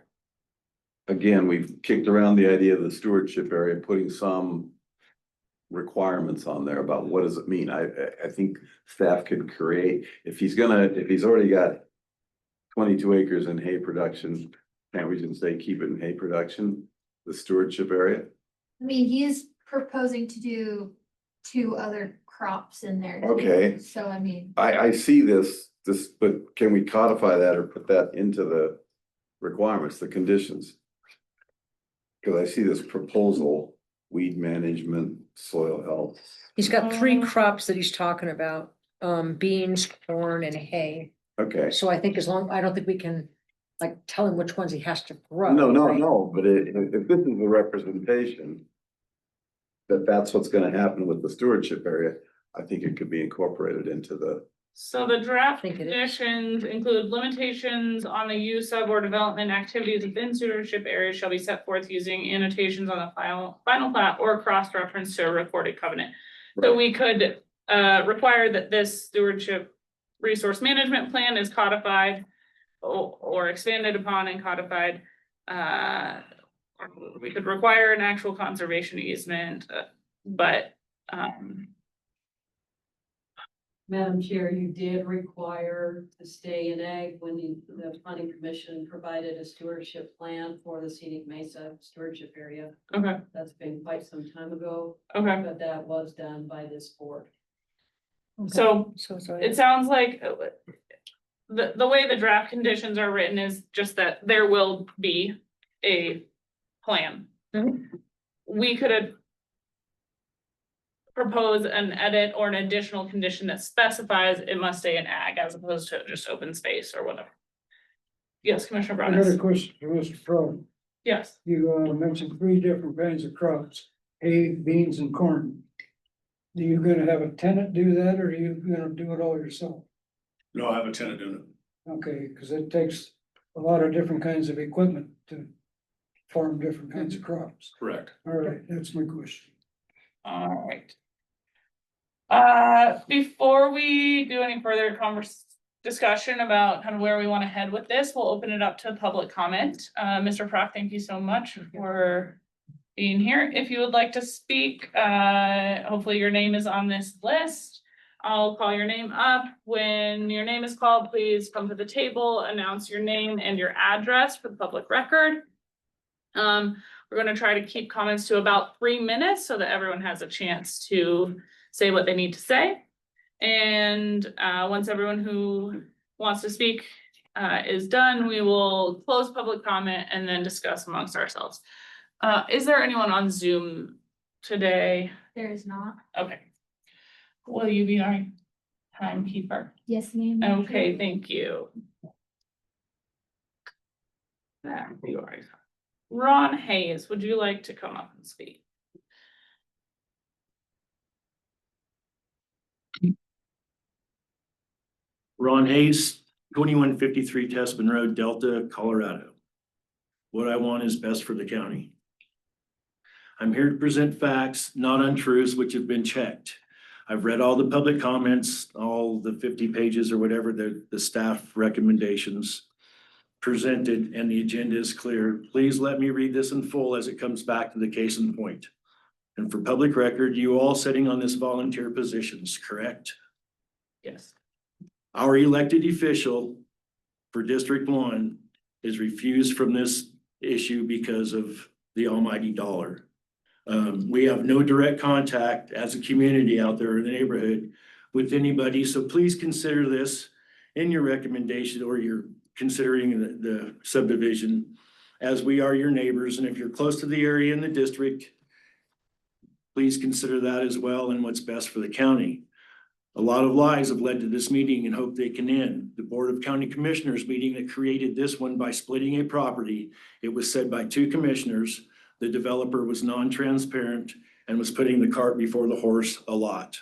Again, we've kicked around the idea of the stewardship area, putting some requirements on there about what does it mean? I think staff could create, if he's already got 22 acres in hay production, can't we just say keep it in hay production, the stewardship area? I mean, he is proposing to do 2 other crops in there. too. Okay. So I mean, I see this this, but can we codify that or put that into the requirements, the conditions? Cause I see this proposal, weed management, soil health. He's got 3 crops that he's talking about, beans, corn and hay. Okay, So I think I don't think we can like tell him which ones he has to grow. no, right? but if this is a representation. That's what's gonna happen with the stewardship area, I think it could be incorporated into the, So the draft Think it is. conditions include limitations on the use of or development activities within stewardship areas shall be set forth using annotations on the final plat or cross-reference to a recorded covenant. So Right. we could require that this stewardship resource management plan is codified or expanded upon and codified. Or we could require an actual conservation easement, but Madam Chair, you did require to stay in ag when the planning commission provided a stewardship plan for the Scenic Mesa stewardship area. okay, That's been quite some time ago, okay. but that was done by this board. Okay. So So it sounds like the way the draft conditions are written is just that there will be a plan. Mhm. We could propose an edit or an additional condition that specifies it must stay in ag as opposed to just open space or whatever. Yes, Commissioner I got a Brown. question for Mr. Pro. Yes, You mentioned 3 different kinds of crops, hay, beans and corn. Do you gonna have a tenant do that or are you gonna do it all yourself? No, I have a tenant doing it. Okay, cause it takes a lot of different kinds of equipment to farm different kinds of crops. Correct. All right, that's my question. all right. Before we do any further discussion about kind of where we want to head with this, we'll open it up to public comment. Mr. Prock, thank you so much for being here. If you would like to speak, hopefully your name is on this list. I'll call your name up. When your name is called, please come to the table, announce your name and your address for the public record. We're gonna try to keep comments to about 3 minutes so that everyone has a chance to say what they need to say. And once everyone who wants to speak is done, we will close public comment and then discuss amongst ourselves. Is there anyone on Zoom today? There is not. Okay. Will you be our timekeeper? Yes, ma'am. Okay, thank you. There you are. Ron Hayes, would you like to come up and speak? Ron Hayes, 2153 Tespin Road, Delta, Colorado. What I want is best for the county. I'm here to present facts, not untruths, which have been checked. I've read all the public comments, all the 50 pages or whatever, the staff recommendations presented, and the agenda is clear. Please let me read this in full as it comes back to the case in point. And for public record, you all sitting on this volunteer positions, correct? Yes. Our elected official for District 1 is refused from this issue because of the almighty dollar. We have no direct contact as a community out there in the neighborhood with anybody, so please consider this in your recommendation or you're considering the subdivision as we are your neighbors. And if you're close to the area in the district, please consider that as well and what's best for the county. A lot of lies have led to this meeting and hope they can end. The Board of County Commissioners meeting that created this one by splitting a property, it was said by 2 commissioners, the developer was non-transparent and was putting the cart before the horse a lot.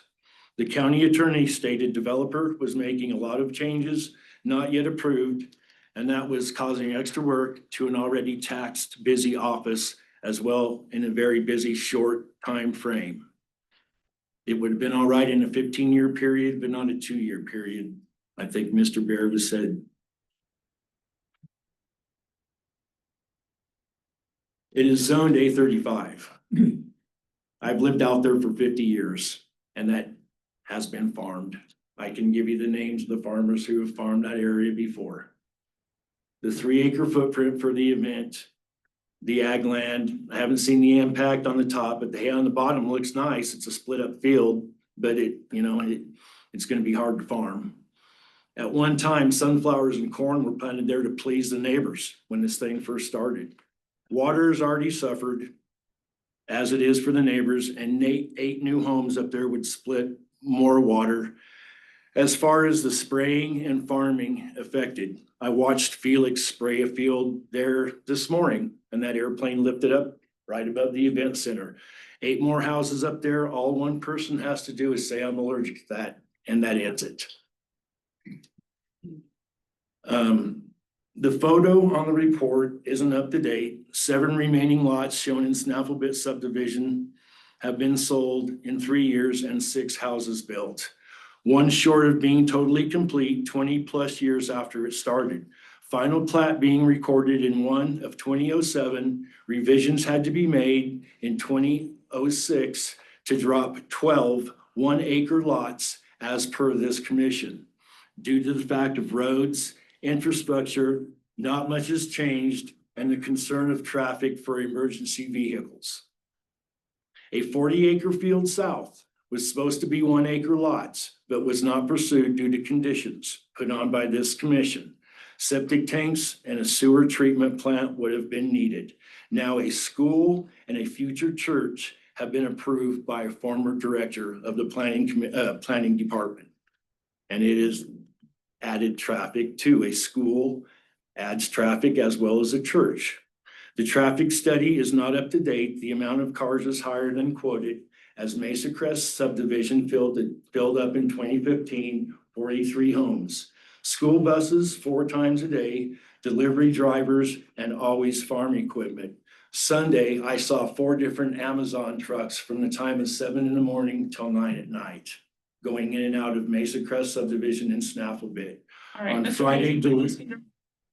The county attorney stated developer was making a lot of changes, not yet approved, and that was causing extra work to an already taxed busy office as well in a very busy short time frame. It would have been all right in a 15-year period, but not a 2-year period. I think Mr. Baird has said. It is zoned A35. I've lived out there for 50 years and that has been farmed. I can give you the names of the farmers who have farmed that area before. The 3-acre footprint for the event, the ag land, I haven't seen the impact on the top, but the hay on the bottom looks nice. It's a split up field, but it's gonna be hard to farm. At one time, sunflowers and corn were planted there to please the neighbors when this thing first started. Water has already suffered, as it is for the neighbors, and 8 new homes up there would split more water. As far as the spraying and farming affected, I watched Felix spray a field there this morning, and that airplane lifted up right above the event center. 8 more houses up there, all one person has to do is say, I'm allergic to that, and that ends it. The photo on the report isn't up to date. 7 remaining lots shown in Snafflebit subdivision have been sold in 3 years and 6 houses built. One short of being totally complete 20+ years after it started. Final plat being recorded in 1 of 2007. Revisions had to be made in 2006 to drop 12 1-acre lots as per this commission. Due to the fact of roads, infrastructure, not much has changed, and the concern of traffic for emergency vehicles. A 40-acre field south was supposed to be 1-acre lots, but was not pursued due to conditions put on by this commission. Septic tanks and a sewer treatment plant would have been needed. Now a school and a future church have been approved by a former director of the planning department. And it is added traffic to a school, adds traffic as well as a church. The traffic study is not up to date. The amount of cars is higher than quoted, as Mesa Crest subdivision filled up in 2015, 43 homes. School buses 4 times a day, delivery drivers, and always farm equipment. Sunday, I saw 4 different Amazon trucks from the time of 7 in the morning till 9 at night, going in and out of Mesa Crest subdivision in Snafflebit. All right, On Mr. Friday, Page,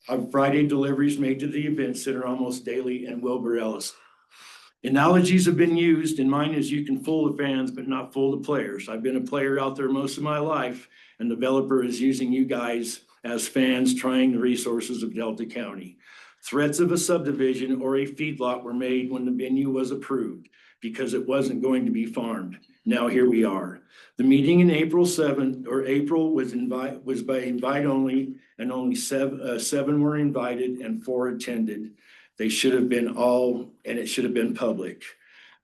On Friday, deliveries made to the event center almost daily in Wilbur Ellis. Analogies have been used, and mine is you can fool the fans, but not fool the players. I've been a player out there most of my life, and the developer is using you guys as fans trying the resources of Delta County. Threats of a subdivision or a feedlot were made when the venue was approved because it wasn't going to be farmed. Now here we are. The meeting in April was by invite only, and only 7 were invited and 4 attended. They should have been all, and it should have been public.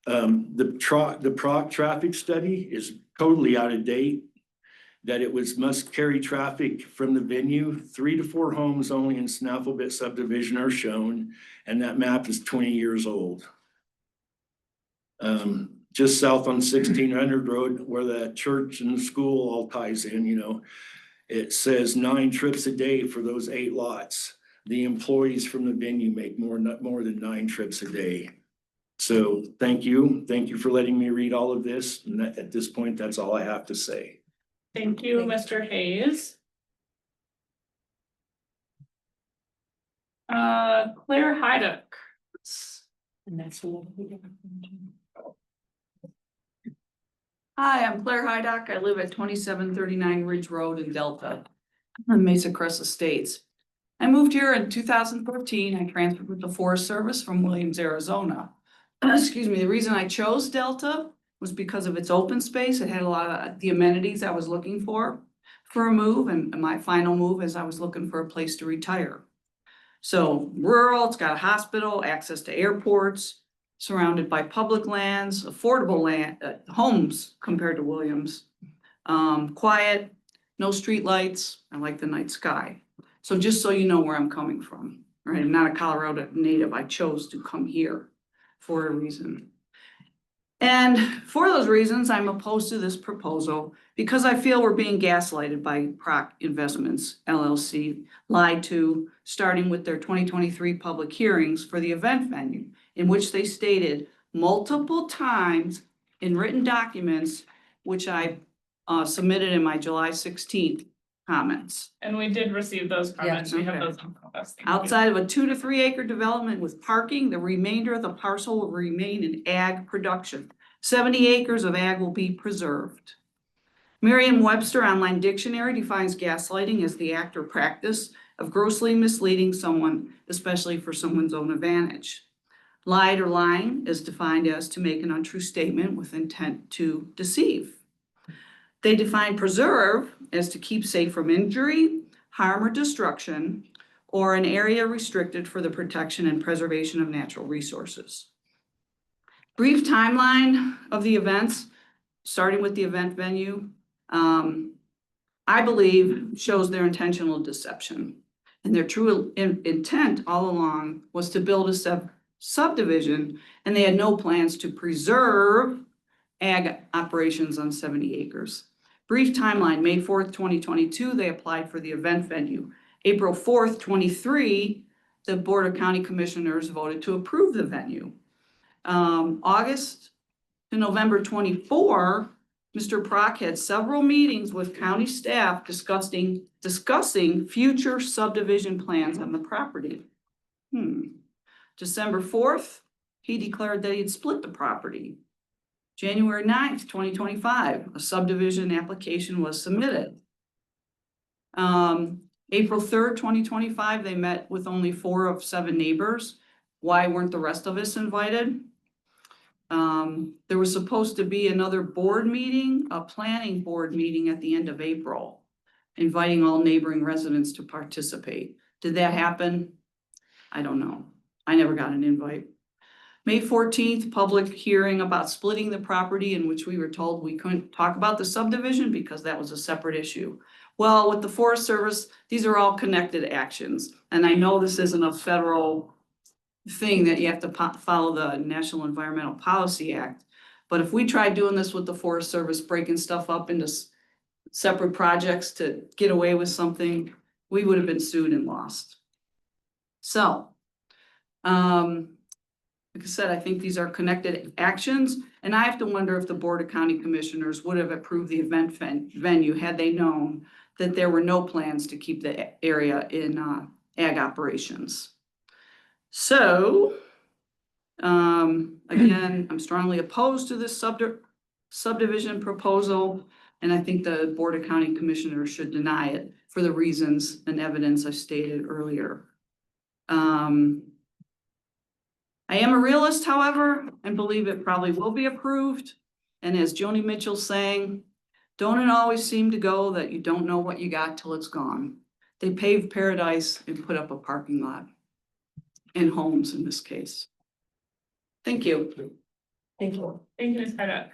The PROC traffic study is totally out of date. That it must carry traffic from the venue. 3 to 4 homes only in Snafflebit subdivision are shown, and that map is 20 years old. Just south on 1600 Road, where the church and the school all ties in, you know, it says 9 trips a day for those 8 lots. The employees from the venue make more than 9 trips a day. So thank you for letting me read all of this. And at this point, that's all I have to say. Thank you, Mr. Hayes. Claire Hyduck. And that's the one. Hi, I'm Claire Hydock. I live at 2739 Ridge Road in Delta, on Mesa Crest Estates. I moved here in 2014. I transferred with the Forest Service from Williams, Arizona. Excuse me, the reason I chose Delta was because of its open space. It had a lot of the amenities I was looking for a move, and my final move is I was looking for a place to retire. So rural, it's got a hospital, access to airports, surrounded by public lands, affordable land, homes compared to Williams. Quiet, no street lights. I like the night sky. So just so you know where I'm coming from, right? I'm not a Colorado native. I chose to come here for a reason. And for those reasons, I'm opposed to this proposal because I feel we're being gaslighted by PROC Investments LLC, lied to, starting with their 2023 public hearings for the event venue, in which they stated multiple times in written documents, which I submitted in my July 16th comments. And we did receive those comments. We have okay. those. Thank you. Outside of a 2 to 3 acre development with parking, the remainder of the parcel will remain in ag production. 70 acres of ag will be preserved. Merriam-Webster Online Dictionary defines gaslighting as the act or practice of grossly misleading someone, especially for someone's own advantage. Lied or lying is defined as to make an untrue statement with intent to deceive. They define preserve as to keep safe from injury, harm, or destruction, or an area restricted for the protection and preservation of natural resources. Brief timeline of the events, starting with the event venue, I believe shows their intentional deception. And their true intent all along was to build a subdivision, and they had no plans to preserve ag operations on 70 acres. Brief timeline, May 4th, 2022, they applied for the event venue. April 4th, 23, the Board of County Commissioners voted to approve the venue. August to November 24, Mr. Prock had several meetings with county staff discussing future subdivision plans on the property. December 4th, he declared that he'd split the property. January 9th, 2025, a subdivision application was submitted. April 3rd, 2025, they met with only 4 of 7 neighbors. Why weren't the rest of us invited? There was supposed to be another board meeting, a planning board meeting at the end of April, inviting all neighboring residents to participate. Did that happen? I don't know. I never got an invite. May 14th, public hearing about splitting the property, in which we were told we couldn't talk about the subdivision because that was a separate issue. Well, with the Forest Service, these are all connected actions. And I know this isn't a federal thing that you have to follow the National Environmental Policy Act. But if we tried doing this with the Forest Service, breaking stuff up into separate projects to get away with something, we would have been sued and lost. So, like I said, I think these are connected actions, and I have to wonder if the Board of County Commissioners would have approved the event venue had they known that there were no plans to keep the area in ag operations. So, again, I'm strongly opposed to this subdivision proposal, and I think the Board of County Commissioners should deny it for the reasons and evidence I stated earlier. I am a realist, however, and believe it probably will be approved. And as Joni Mitchell sang, don't it always seem to go that you don't know what you got till it's gone? They paved paradise and put up a parking lot. And homes in this case. Thank you. Thank you. Thank you, Ms. Hyduck.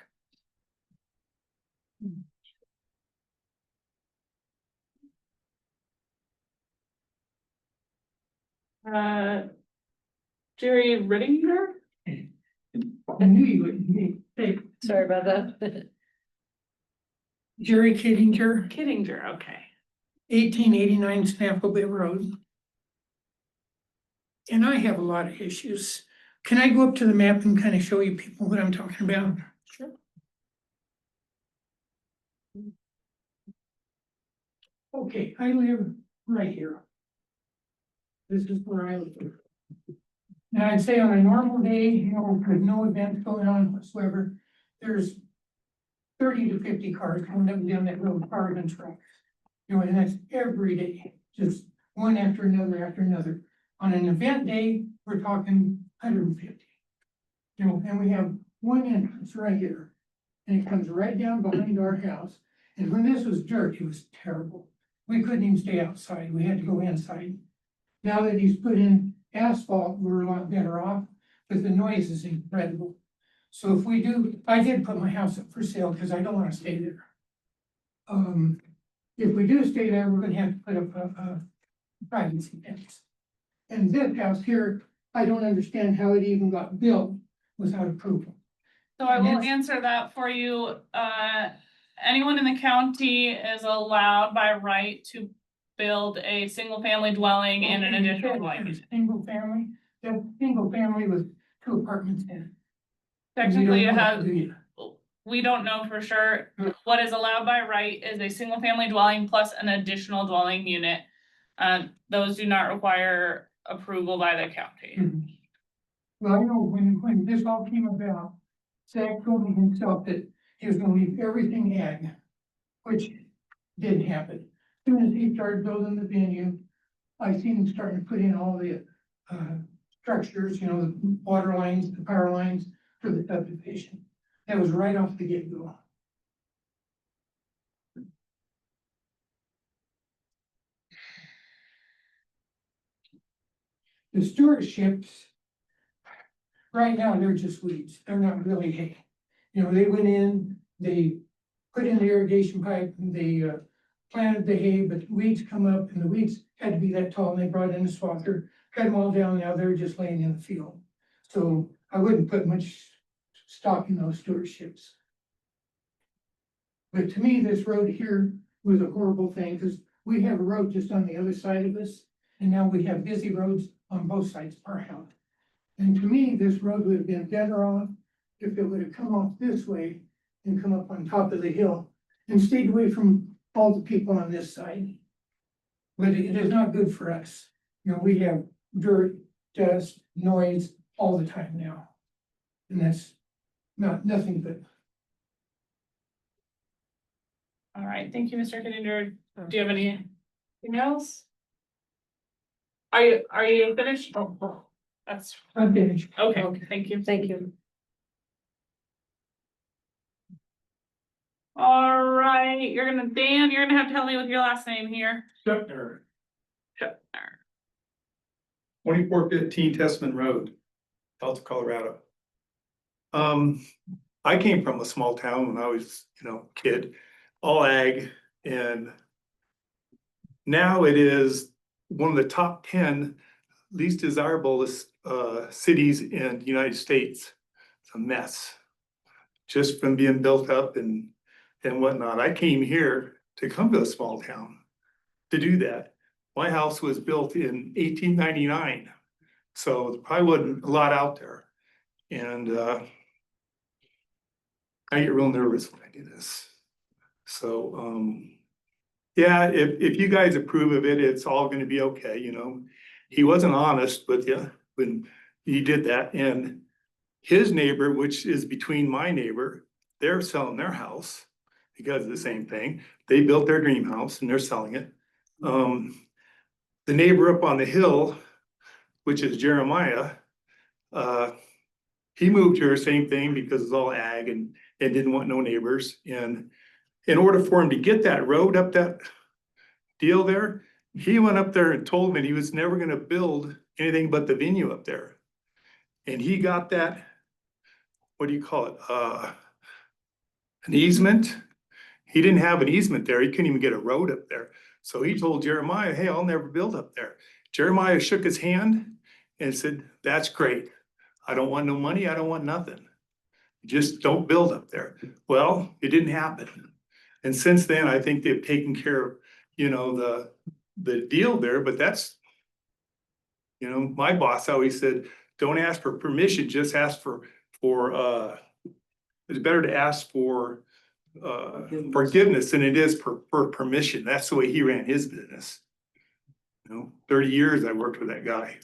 Jerry Rittinger? I knew you wouldn't. Hey, Sorry about that. Jerry Kittinger, Kittinger, okay. 1889 Snaffle Bay Road. And I have a lot of issues. Can I go up to the map and kind of show you people what I'm talking about? Sure. Okay, I live right here. This is where I live. Now, I'd say on a normal day, you know, with no events going on whatsoever, there's 30 to 50 cars coming up and down that road, cars and trucks. You know, and that's every day, just one after another after another. On an event day, we're talking 150. You know, and we have one entrance right here. And it comes right down behind our house. And when this was dirt, it was terrible. We couldn't even stay outside. We had to go inside. Now that he's put in asphalt, we're a lot better off, but the noise is incredible. So if we do, I did put my house up for sale because I don't want to stay there. If we do stay there, we're gonna have to put up a privacy fence. And this house here, I don't understand how it even got built without approval. So I will Yes. answer that for you. Anyone in the county is allowed by right to build a single family dwelling and an additional dwelling. Single family, that single family with 2 apartments in it. Technically, You it don't know, has, do you? we don't know for sure. What is allowed by right is a single family dwelling plus an additional dwelling unit. Those do not require approval by the county. Well, I know when this all came about, Zach told me himself that he was gonna leave everything ag, which didn't happen. As soon as he started building the venue, I seen him starting to put in all the structures, you know, the water lines, the power lines for the subdivision. That was right off the get-go. The stewardships. Right now, they're just weeds. They're not really hay. You know, they went in, they put in the irrigation pipe and they planted the hay, but weeds come up and the weeds had to be that tall and they brought in a swather, cut them all down. Now they're just laying in the field. So I wouldn't put much stock in those stewardships. But to me, this road here was a horrible thing because we have a road just on the other side of us. And now we have busy roads on both sides of our house. And to me, this road would have been better off if it would have come off this way and come up on top of the hill and stayed away from all the people on this side. But it is not good for us. You know, we have dirt, dust, noise all the time now. And that's nothing but. All right, thank you, Mr. Kittinger. Do you have anything else? Are you finished? Oh, that's, I'm finished. okay, thank you. Thank you. All right, Dan, you're gonna have to help me with your last name here. Schuckner, Sure. 2415 Testman Road, Delta, Colorado. I came from a small town when I was, a kid, all ag, and now it is one of the top 10 least desirable cities in the United States. It's a mess, just from being built up and whatnot. I came here to come to a small town to do that. My house was built in 1899, so there probably wasn't a lot out there. And I get real nervous when I do this. So, yeah, if you guys approve of it, it's all gonna be okay, He wasn't honest with you when he did that, and his neighbor, which is between my neighbor, they're selling their house because of the same thing. They built their dream house and they're selling it. The neighbor up on the hill, which is Jeremiah, he moved here, same thing, because it's all ag and didn't want no neighbors. And in order for him to get that road up that deal there, he went up there and told me he was never gonna build anything but the venue up there. And he got that, what do you call it? An easement. He didn't have an easement there. He couldn't even get a road up there. So he told Jeremiah, hey, I'll never build up there. Jeremiah shook his hand and said, that's great. I don't want no money. I don't want nothing. Just don't build up there. Well, it didn't happen. And since then, I think they've taken care of, the deal there, but that's, my boss always said, don't ask for permission, just ask for, it's better to ask for forgiveness than it is for permission. That's the way he ran his business. 30 years I worked with that guy.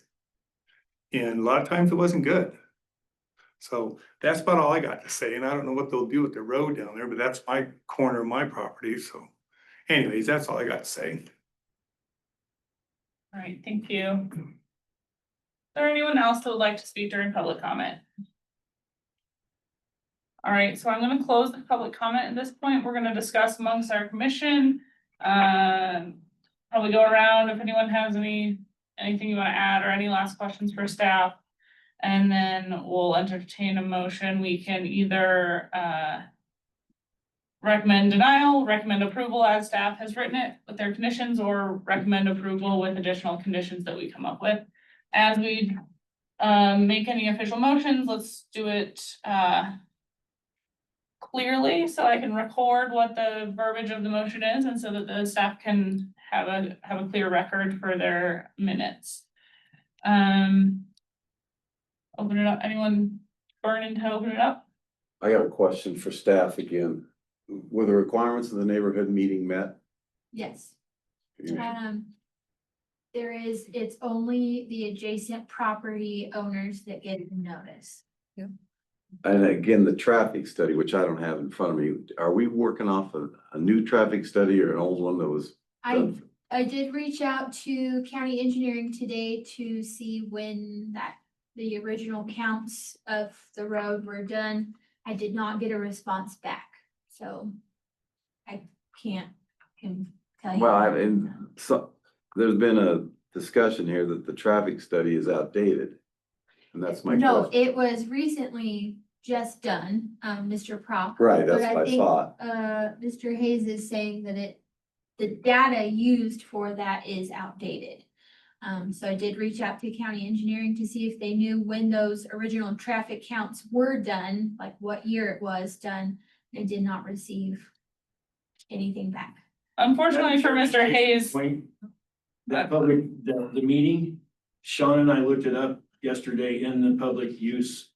And a lot of times it wasn't good. So that's about all I got to say. And I don't know what they'll do with the road down there, but that's my corner of my property. So anyways, that's all I got to say. All right, thank you. Is there anyone else that would like to speak during public comment? All right, so I'm gonna close the public comment at this point. We're gonna discuss amongst our commission. Probably go around if anyone has anything you wanna add or any last questions for staff. And then we'll entertain a motion. We can either recommend denial, recommend approval as staff has written it with their conditions, or recommend approval with additional conditions that we come up with. As we make any official motions, let's do it clearly so I can record what the verbiage of the motion is, and so that the staff can have a clear record for their minutes. Open it up. Anyone burning to open it up? I got a question for staff again. Were the requirements of the neighborhood meeting met? Yes. It's only the adjacent property owners that get the notice. And again, the traffic study, which I don't have in front of me, are we working off a new traffic study or an old one that was done? I did reach out to county engineering today to see when the original counts of the road were done. I did not get a response back, so I can tell you. Well, so there's been discussion here that the traffic study is outdated. And that's my No, question. it was recently just done, Mr. Prock. Right, that's But what I think, thought. Mr. Hayes is saying that the data used for that is outdated. So I did reach out to county engineering to see if they knew when those original traffic counts were done, like what year it was done. They did not receive anything back. Unfortunately for Mr. Hayes, Wait, that public, the meeting, Sean and I looked it up yesterday in the public use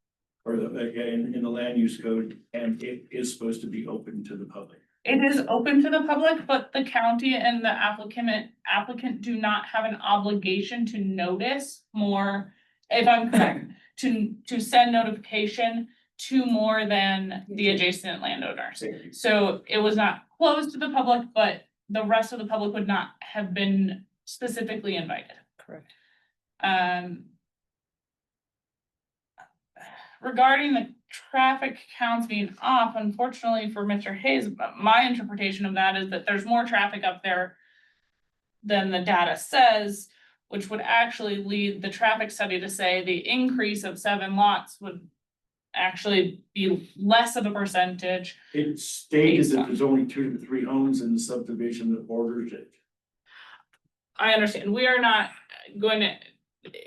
or in the land use code, and it is supposed to be open to the public. it is open to the public, but the county and the applicant do not have an obligation to notice more, if I'm correct, to send notification to more than the adjacent landowners. So it was not closed to the public, but the rest of the public would not have been specifically invited. Correct. Regarding the traffic counts being off, unfortunately for Mr. Hayes, but my interpretation of that is that there's more traffic up there than the data says, which would actually lead the traffic study to say the increase of 7 lots would actually be less of a percentage. It stated that there's only 2 to 3 homes in the subdivision that borders it. I understand, we are not going to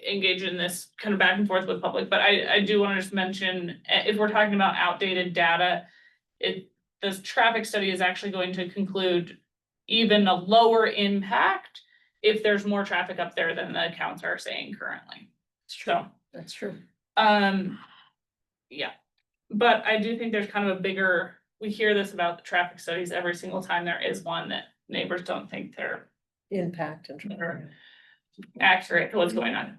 engage in this kind of back and forth with public, but I do want to just mention, if we're talking about outdated data, this traffic study is actually going to conclude even a lower impact if there's more traffic up there than the accounts are saying currently. So, That's true. yeah, but I do think there's kind of a bigger, we hear this about the traffic studies every single time there is one that neighbors don't think they're Impact and. accurate to what's going on.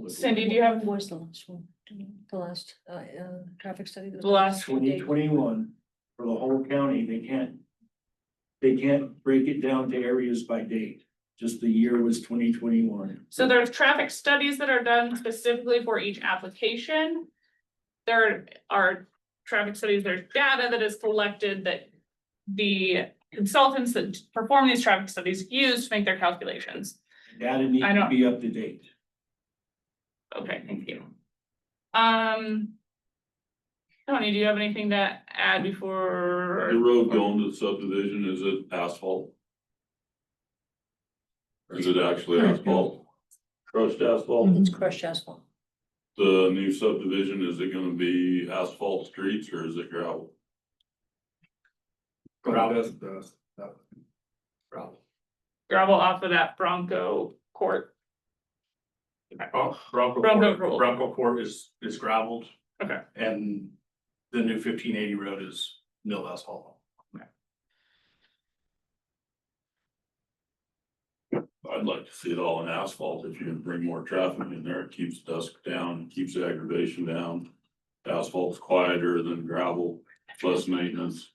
Cindy, do you have What was the last one? The last, traffic study? that was the last? 2021 for the whole county, they can't break it down to areas by date. Just the year was 2021. So there's traffic studies that are done specifically for each application. There are traffic studies, there's data that is collected that the consultants that perform these traffic studies use to make their calculations. Data needs I to don't- be up to date. Okay, thank you. Tony, do you have anything to add before? The road going to the subdivision, is it asphalt? Or is it actually asphalt? Crushed asphalt? It's crushed asphalt. The new subdivision, is it gonna be asphalt streets or is it gravel? Gravel. Gravel off of that Bronco court. Oh, Bronco Bronco Court, Court. Bronco Court is gravelled. Okay. And the new 1580 road is mill asphalt. I'd like to see it all in asphalt. If you can bring more traffic in there, it keeps dust down, keeps the aggravation down. Asphalt's quieter than gravel, less maintenance.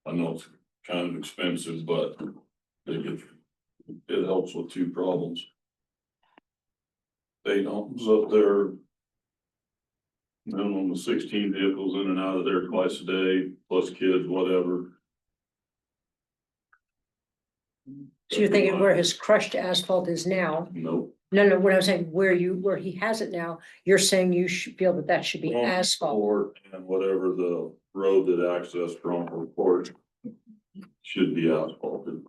I know it's kind of expensive, but it helps with 2 problems. They homes up there. Minimum of 16 vehicles in and out of there twice a day, plus kids, whatever. So you're thinking where his crushed asphalt is now? Nope. No, what I'm saying, where he has it now, you're saying you should feel that should be asphalt. Court and whatever the road that access Bronco Court should be asphalted.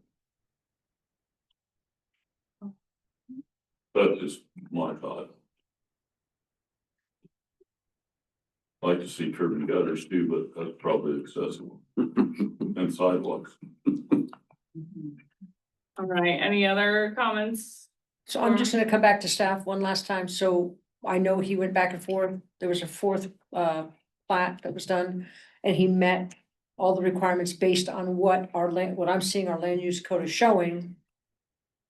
That's just my thought. Like to see curb and gutters too, but that's probably excessive. And sidewalks. All right, any other comments? So I'm just gonna come back to staff one last time. So I know he went back and forth. There was a 4th plat that was done. And he met all the requirements based on what I'm seeing our land use code is showing.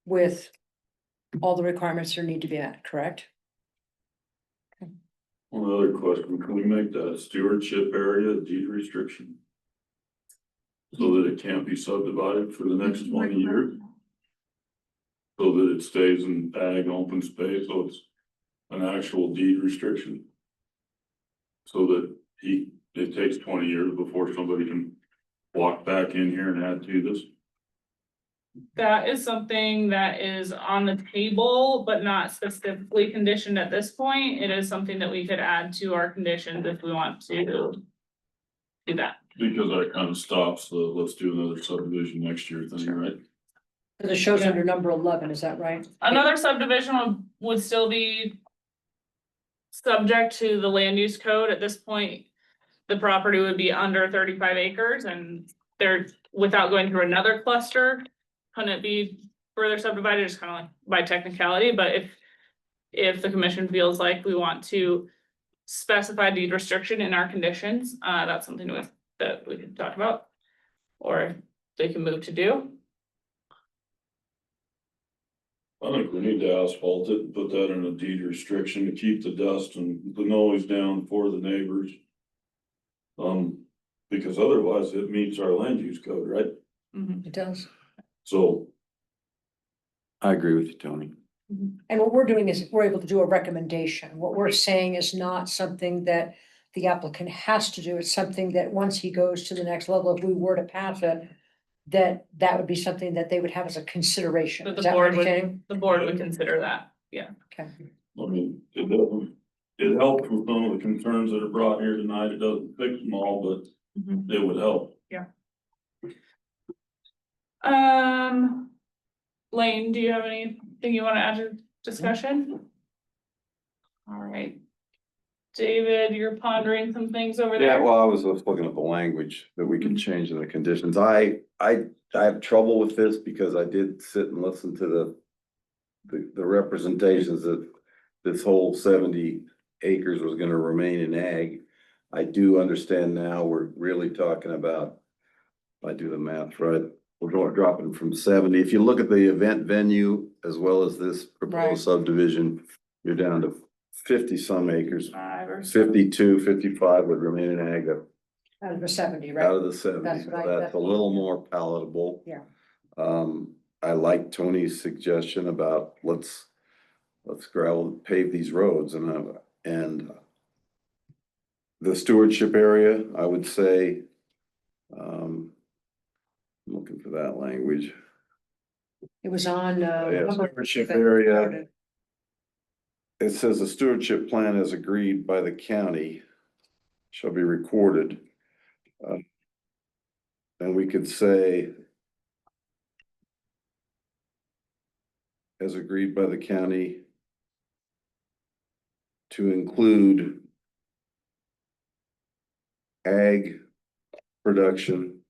With all the requirements there need to be met, correct? One other question, can we make that stewardship area a deed restriction? So that it can't be subdivided for the next 20 years? So that it stays in ag open space, so it's an actual deed restriction? So that it takes 20 years before somebody can walk back in here and add to this? that is something that is on the table, but not specifically conditioned at this point. It is something that we could add to our conditions if we want to do that. Because that kind of stops the, let's do another subdivision next year thing, right? Because it shows Yeah. under number 11, is that right? Another subdivision would still be subject to the land use code. At this point, the property would be under 35 acres and they're, without going through another cluster, couldn't it be further subdivided, just kind of like by technicality, but if the commission feels like we want to specify deed restriction in our conditions, that's something that we can talk about. Or they can move to do. I think we need to asphalt it and put that in a deed restriction to keep the dust and the noise down for the neighbors. Because otherwise it meets our land use code, right? It does. So I agree with you, Tony. And what we're doing is we're able to do a recommendation. What we're saying is not something that the applicant has to do. It's something that once he goes to the next level, if we were to pass it, that would be something that they would have as a consideration. That Is the that board what you're saying? the board would consider that, yeah. Okay. I mean, it doesn't, it helps with some of the concerns that are brought here tonight. It doesn't fix them all, but it would help. Lane, do you have anything you wanna add to discussion? All right. David, you're pondering some things over Yeah, there. well, I was just looking at the language that we can change in the conditions. I have trouble with this because I did sit and listen to the representations that this whole 70 acres was gonna remain in ag. I do understand now we're really talking about, if I do the math right, we're dropping from 70. If you look at the event venue as well as this Right. proposed subdivision, you're down to 50 some acres. 5 or so. 52, 55 would remain in ag Out of the 70, out right? of the 70. That's So what that's a little more palatable. Yeah. I like Tony's suggestion about let's pave these roads and the stewardship area, I would say, I'm looking for that language. It was on, Yeah, number- stewardship area. It says the stewardship plan as agreed by the county shall be recorded. And we could say as agreed by the county to include ag production.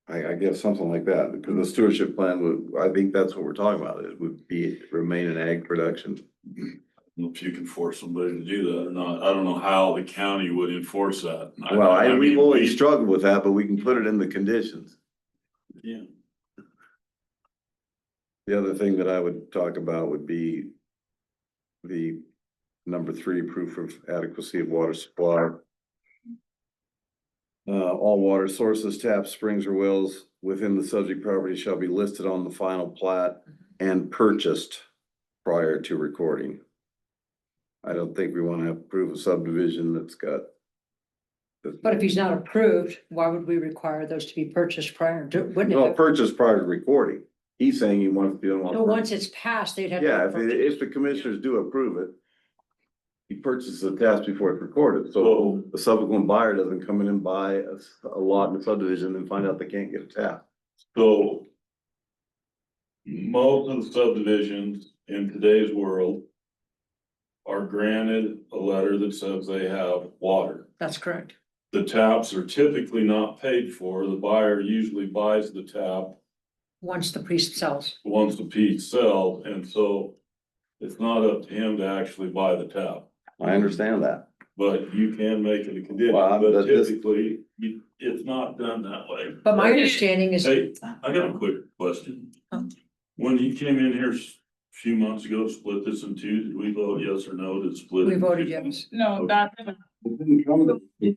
I guess something like that, because the stewardship plan would, I think that's what we're talking about, it would be remain in ag production. If you can force somebody to do that or not, I don't know how the county would enforce that. Well, we've mean, always struggled with that, but we can put it in the conditions. Yeah. The other thing that I would talk about would be the number 3, proof of adequacy of water supply. All water sources, taps, springs, or wells within the subject property shall be listed on the final plat and purchased prior to recording. I don't think we want to approve a subdivision that's got. But if he's not approved, why would we require those to be purchased prior? Wouldn't No, it? purchased prior to recording. He's saying he wants to. No, once it's passed, they'd have. to Yeah, be purchased. if the commissioners do approve it. He purchases the taps before it's recorded, so the subsequent buyer doesn't come in and buy a lot in the subdivision and find out they can't get a tap. So most of the subdivisions in today's world are granted a letter that says they have water. That's correct. The taps are typically not paid for. The buyer usually buys the tap Once the priest sells. once the piece sells, and so it's not up to him to actually buy the tap. I understand that. But you can make it a condition, Well, but this- typically, it's not done that way. But my understanding is, Hey, I got a quick question. When you came in here a few months ago, to split this in two, did we vote yes or no to split? we it? voted yes. No, that, It didn't come to, we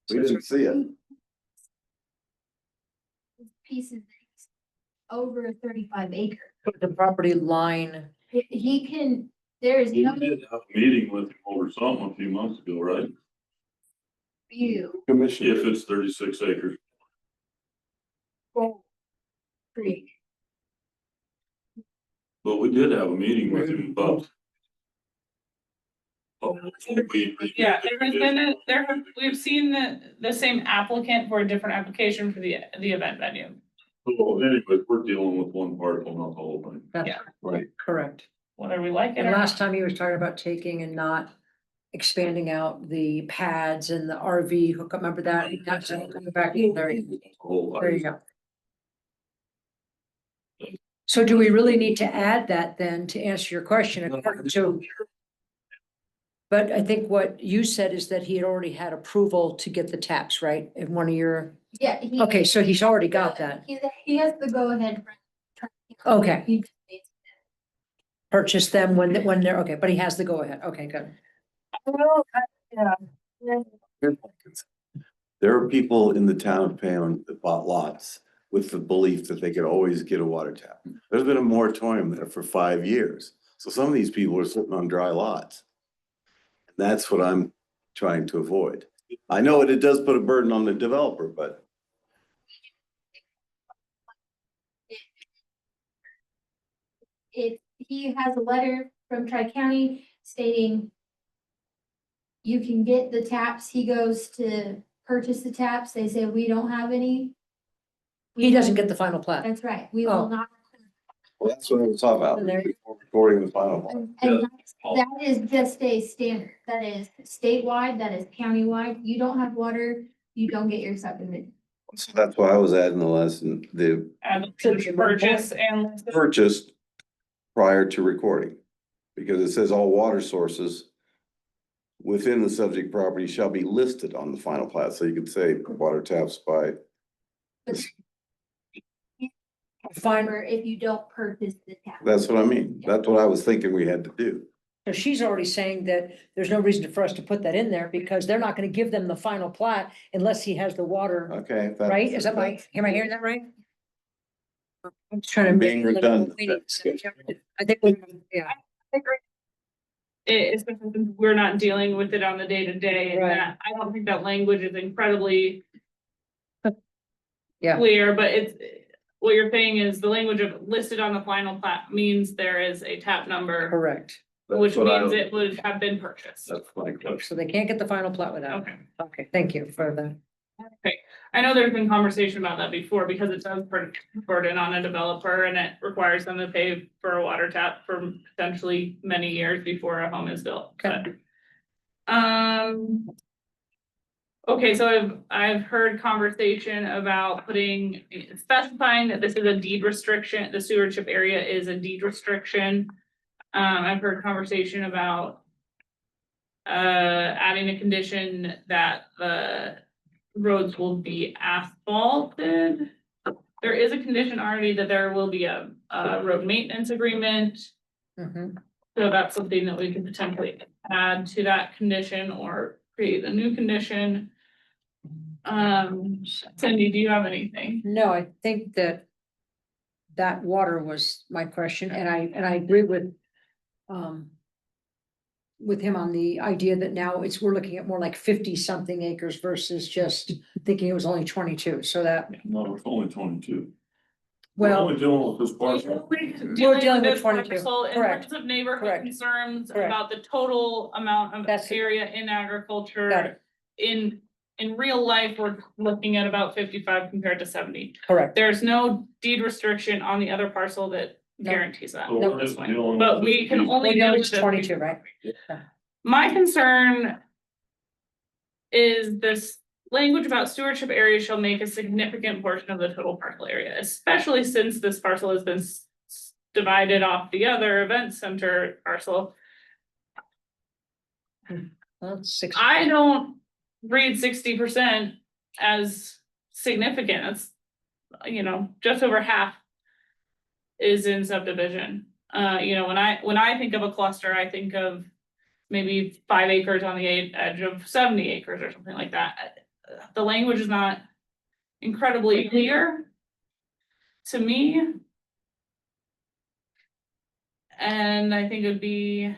didn't see it. Pieces over 35 acres. The property line, He can, there is We no, did have a meeting with him over something a few months ago, right? View. Commission. If it's 36 acres. Creek. But we did have a meeting with him about. Yeah, we've seen the same applicant for a different application for the event venue. Well, anyways, we're dealing with one parcel, not the whole thing. That's Yeah. Right. correct. Whether we like it And or last not. time he was talking about taking and not expanding out the pads and the RV hookup, remember that? That's coming back in there. There you go. So do we really need to add that then to answer your question? According to- But I think what you said is that he had already had approval to get the taps, right? In one of your, Yeah. okay, so he's already got that. He has the go ahead. Okay. He just needs- Purchase them when they're, okay, but he has the go ahead. Okay, good. There are people in the town of Palin that bought lots with the belief that they could always get a water tap. There's been a moratorium there for 5 years. So some of these people are sitting on dry lots. That's what I'm trying to avoid. I know it does put a burden on the developer, but He has a letter from Tri-County stating you can get the taps. He goes to purchase the taps. They say, we don't have any. He doesn't get the final plat. That's right. We Oh. will not. well, that's what I was talking about, There- before recording the final one. And that is just a standard. That is statewide, that is countywide. You don't have water, you don't get your subdivision. So that's why I was adding the lesson, the And purchase and. purchased prior to recording. Because it says all water sources within the subject property shall be listed on the final plat, so you could say water taps by. Fine. Or if you don't purchase the tap. That's what I mean, that's what I was thinking we had to do. So she's already saying that there's no reason for us to put that in there because they're not gonna give them the final plat unless he has the water, Okay. right? Is that am I hearing that right? I'm just trying to. Being redundant, that's good. I think, yeah, Especially since we're not dealing with it on the day to day, and Right. that, I don't think that language is incredibly. Yeah. Clear, but what you're saying is the language of listed on the final plat means there is a tap number, correct. which That's what I means was- it would have been purchased. That's my question. So they can't get the final plat without. Okay, Okay, thank you for that. I know there's been conversation about that before because it does put burden on a developer and it requires them to pay for a water tap for potentially many years before a home is built, but. Okay, so I've heard conversation about specifying that this is a deed restriction, the stewardship area is a deed restriction. I've heard conversation about. Adding a condition that the roads will be asphalted. There is a condition already that there will be a road maintenance agreement. Mhm. So that's something that we could potentially add to that condition or create a new condition. Cindy, do you have anything? No, I think that water was my question, and I agree with him on the idea that now we're looking at more like 50-something acres versus just thinking it was only 22, so that, No, it's only 22. well, We're only dealing with this parcel. dealing with this 22, parcel in correct, terms of neighborhood correct, concerns correct. about the total amount of That's- area in Got agriculture. it. In real life, we're looking at about 55 compared to 70. correct. There's no deed restriction on the other parcel that No. guarantees that. So we're just dealing But with we this can piece. only We're deal doing with the 22, right? My concern is this language about stewardship areas shall make a significant portion of the total parcel area, especially since this parcel has been divided off the other event center parcel. Well, it's 6. I don't read 60% as significant. It's, just over half is in subdivision. When I think of a cluster, I think of maybe 5 acres on the edge of 70 acres or something like that. The language is not incredibly clear to me. And I think it'd be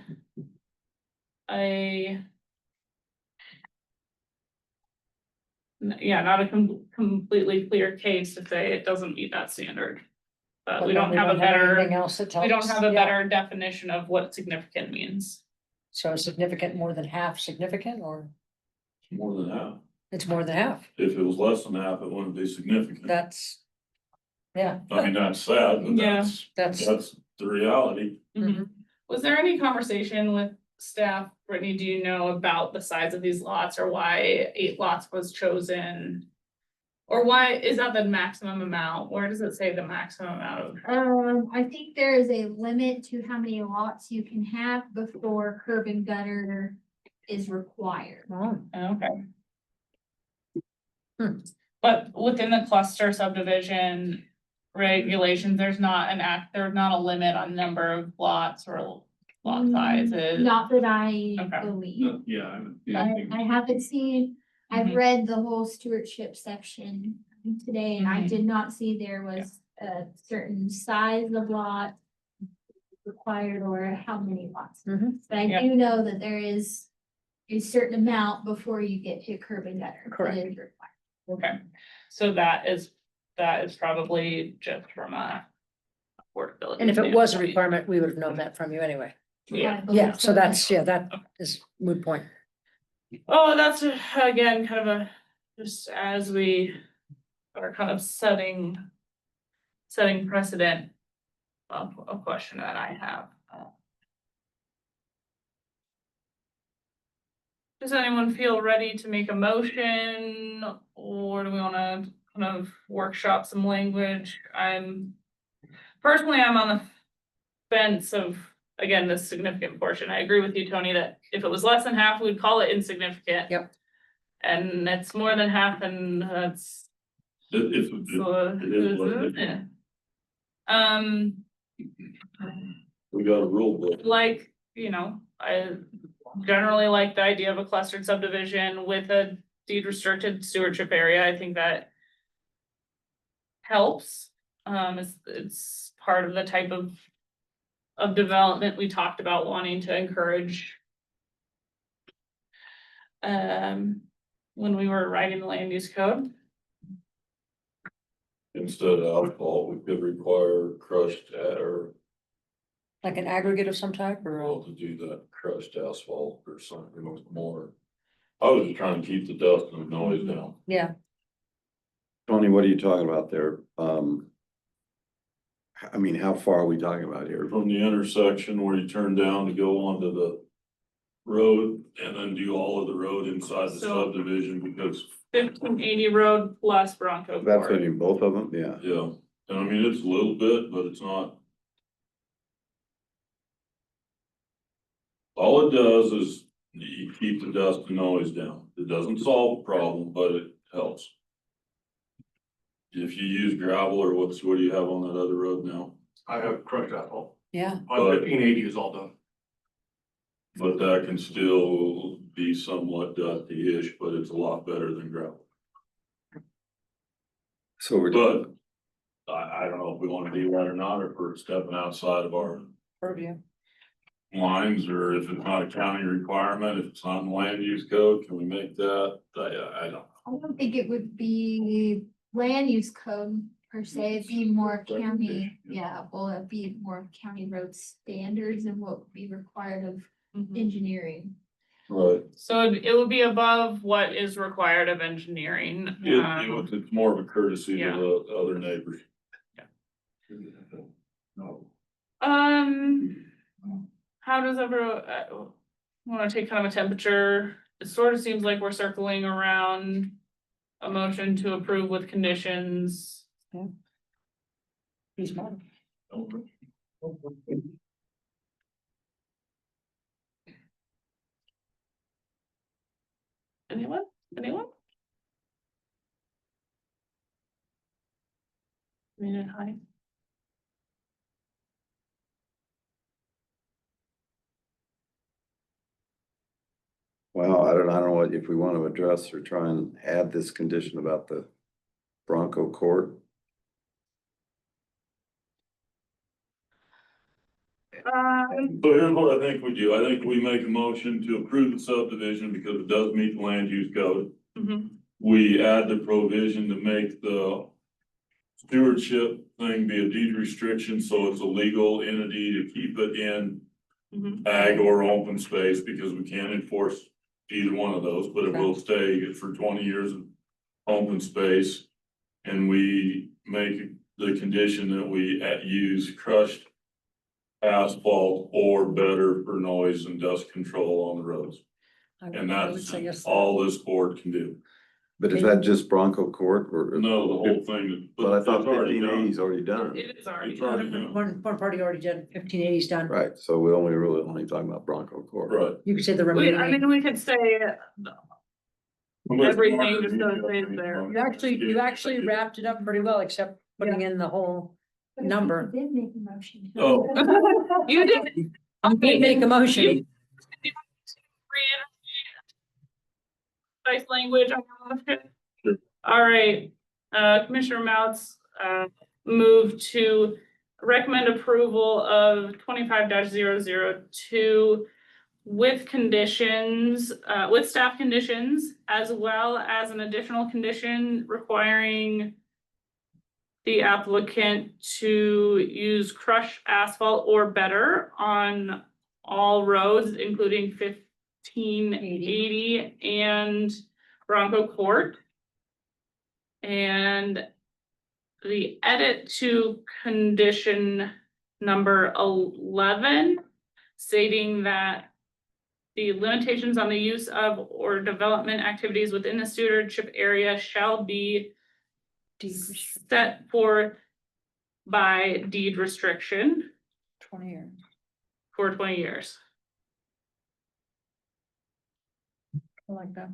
yeah, not a completely clear case to say it doesn't meet that standard. But we then don't have a better, anything else that tells we don't us, have a yeah. better definition of what significant means. So significant, more than half significant, or More than half. it's more than half? If it was less than half, it wouldn't be significant. That's. Yeah, I mean, that's sad, but Yeah. that's the reality. Mhm. Was there any conversation with staff, Brittany, do you know about the size of these lots or why 8 lots was chosen? Or why, is that the maximum amount? Where does it say the maximum amount of? I think there is a limit to how many lots you can have before curb and gutter is required. Oh, Okay. Hmm. But within the cluster subdivision regulations, there's not a limit on number of lots or lot sizes. Not that I Okay. believe. Yeah, I haven't. I haven't seen, I've Mhm. read the whole stewardship section today, and I Mhm. did not see there was a certain size of lot required or how many lots. Mhm. But I Yeah. do know that there is a certain amount before you get to curb and gutter. that Correct. is required. Okay, so that is probably just from a affordability. and if it was a standpoint. requirement, we would have known that from you anyway. Yeah. I believe Yeah, so that's, yeah, that is moot point. Oh, that's again, kind of a, just as we are kind of setting precedent of a question that I have. Does anyone feel ready to make a motion, or do we wanna kind of workshop some language? Personally, I'm on the fence of, again, this significant portion. I agree with you, Tony, that if it was less than half, we'd call it insignificant. Yep. And it's more than half, and that's. It is what it is. Yeah. We got a rule book. Like, you know, I generally like the idea of a clustered subdivision with a deed restricted stewardship area. I think that helps. It's part of the type of development we talked about wanting to encourage. When we were writing the land use code. Instead of asphalt, we could require crushed or Like an aggregate of some type, or? well, to do that crushed asphalt or something more. I was just trying to keep the dust and noise down. Yeah, Tony, what are you talking about there? I mean, how far are we talking about here? From the intersection where you turn down to go onto the road and then do all of the road inside the So- subdivision because, 1580 road plus Bronco That's what Court. you, both of them, yeah. yeah, and I mean, it's a little bit, but it's not. All it does is you keep the dust and noise down. It doesn't solve the problem, but it helps. If you use gravel or what do you have on that other road now? I have crushed asphalt. yeah, On 1580 is all done. But that can still be somewhat dusty-ish, but it's a lot better than gravel. So we're, But I don't know if we wanna do that or not, or if we're stepping outside of our purview. lines, or if it's not a county requirement, if it's not in the land use code, can we make that? I don't. I don't think it would be land use code per se, it'd be more county, yeah, well, it'd be more county road standards and what would be required of Mhm. engineering. Right. So it would be above what is required of engineering. It's more of a courtesy to Yeah. the other neighbors. How does everyone, wanna take kind of a temperature? It sort of seems like we're circling around a motion to approve with conditions. He's smart. Anyone? Hi. well, I don't know what, if we want to address or try and add this condition about the Bronco Court. So here's what I think we do. I think we make a motion to approve the subdivision because it does meet the land use code. Mhm. we add the provision to make the stewardship thing be a deed restriction, so it's a legal entity to keep it in Mhm. ag or open space, because we can't enforce either one of those, but it will stay for 20 years in open space. And we make the condition that we use crushed asphalt or better for noise and dust control on the roads. And I would that's say yes. all this board can do. But is that just Bronco Court or? No, the whole thing. But I thought it's already 1580 is done. already done. It is already It's already done. done. One party already done, 1580's done. Right, so we only talking about Bronco Court. Right. You could say the I remaining. mean, we could say everything just so it stays there. You actually wrapped it up pretty well, except putting in the whole number. Did make a motion. Oh. You did. I'm gonna make a motion. Nice language. on your motion. Sure. All right, Commissioner Mouts, move to recommend approval of 25-002 with conditions, with staff conditions, as well as an additional condition requiring the applicant to use crushed asphalt or better on all roads, including 1580 and Bronco Court. And the edit to condition number 11, stating that the limitations on the use of or development activities within the stewardship area shall be set forth by deed restriction 20 years. for 20 years. I like that.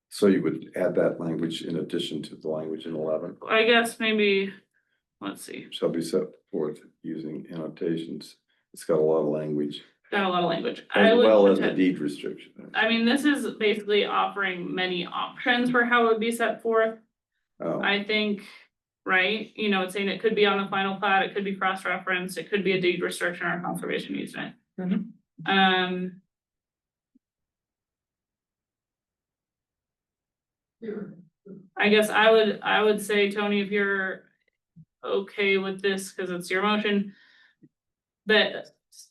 So you would add that language in addition to the language in 11, I guess maybe, let's see, shall be set forth using annotations. It's got a lot of language, got a lot of language. as I would well as put the it- deed restriction. I mean, this is basically offering many options for how it would be set forth. Oh, I think, right, you know, it's saying it could be on the final plat, it could be cross-referenced, it could be a deed restriction or a conservation easement. Mhm. I guess I would say, Tony, if you're okay with this, cause it's your motion. That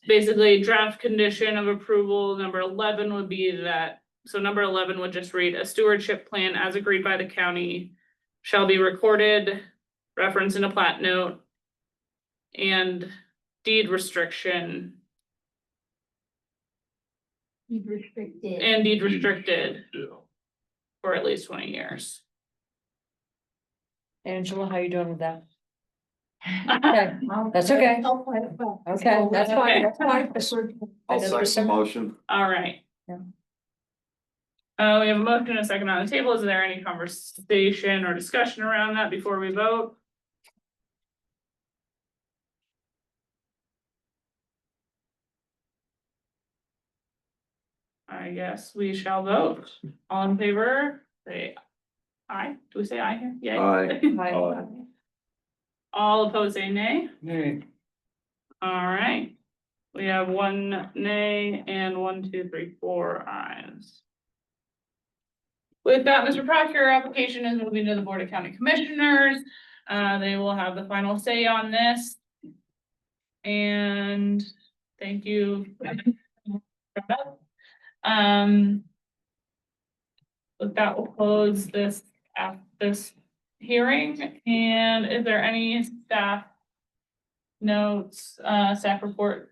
basically draft condition of approval, number 11 would be that, so number 11 would just read, a stewardship plan as agreed by the county. Shall be recorded, referenced in a plat note. And deed restriction Deed restricted. and deed restricted Yeah. for at least 20 years. Angela, how you doing with that? Okay, that's okay. Okay, that's fine, that's fine. I'll I know there's second the some- motion. All right. Yeah. We have a motion and a second on the table. Is there any conversation or discussion around that before we vote? I guess we shall vote. All in favor, say aye. Do we say aye here? Yay. Aye. Aye. All opposed, say nay. Nay. All right. We have one nay and 1, 2, 3, 4 ayes. With that, Mr. Proctor, your application is moving to the Board of County Commissioners. They will have the final say on this. And thank you. With that, we'll close this hearing. And is there any staff notes, staff report?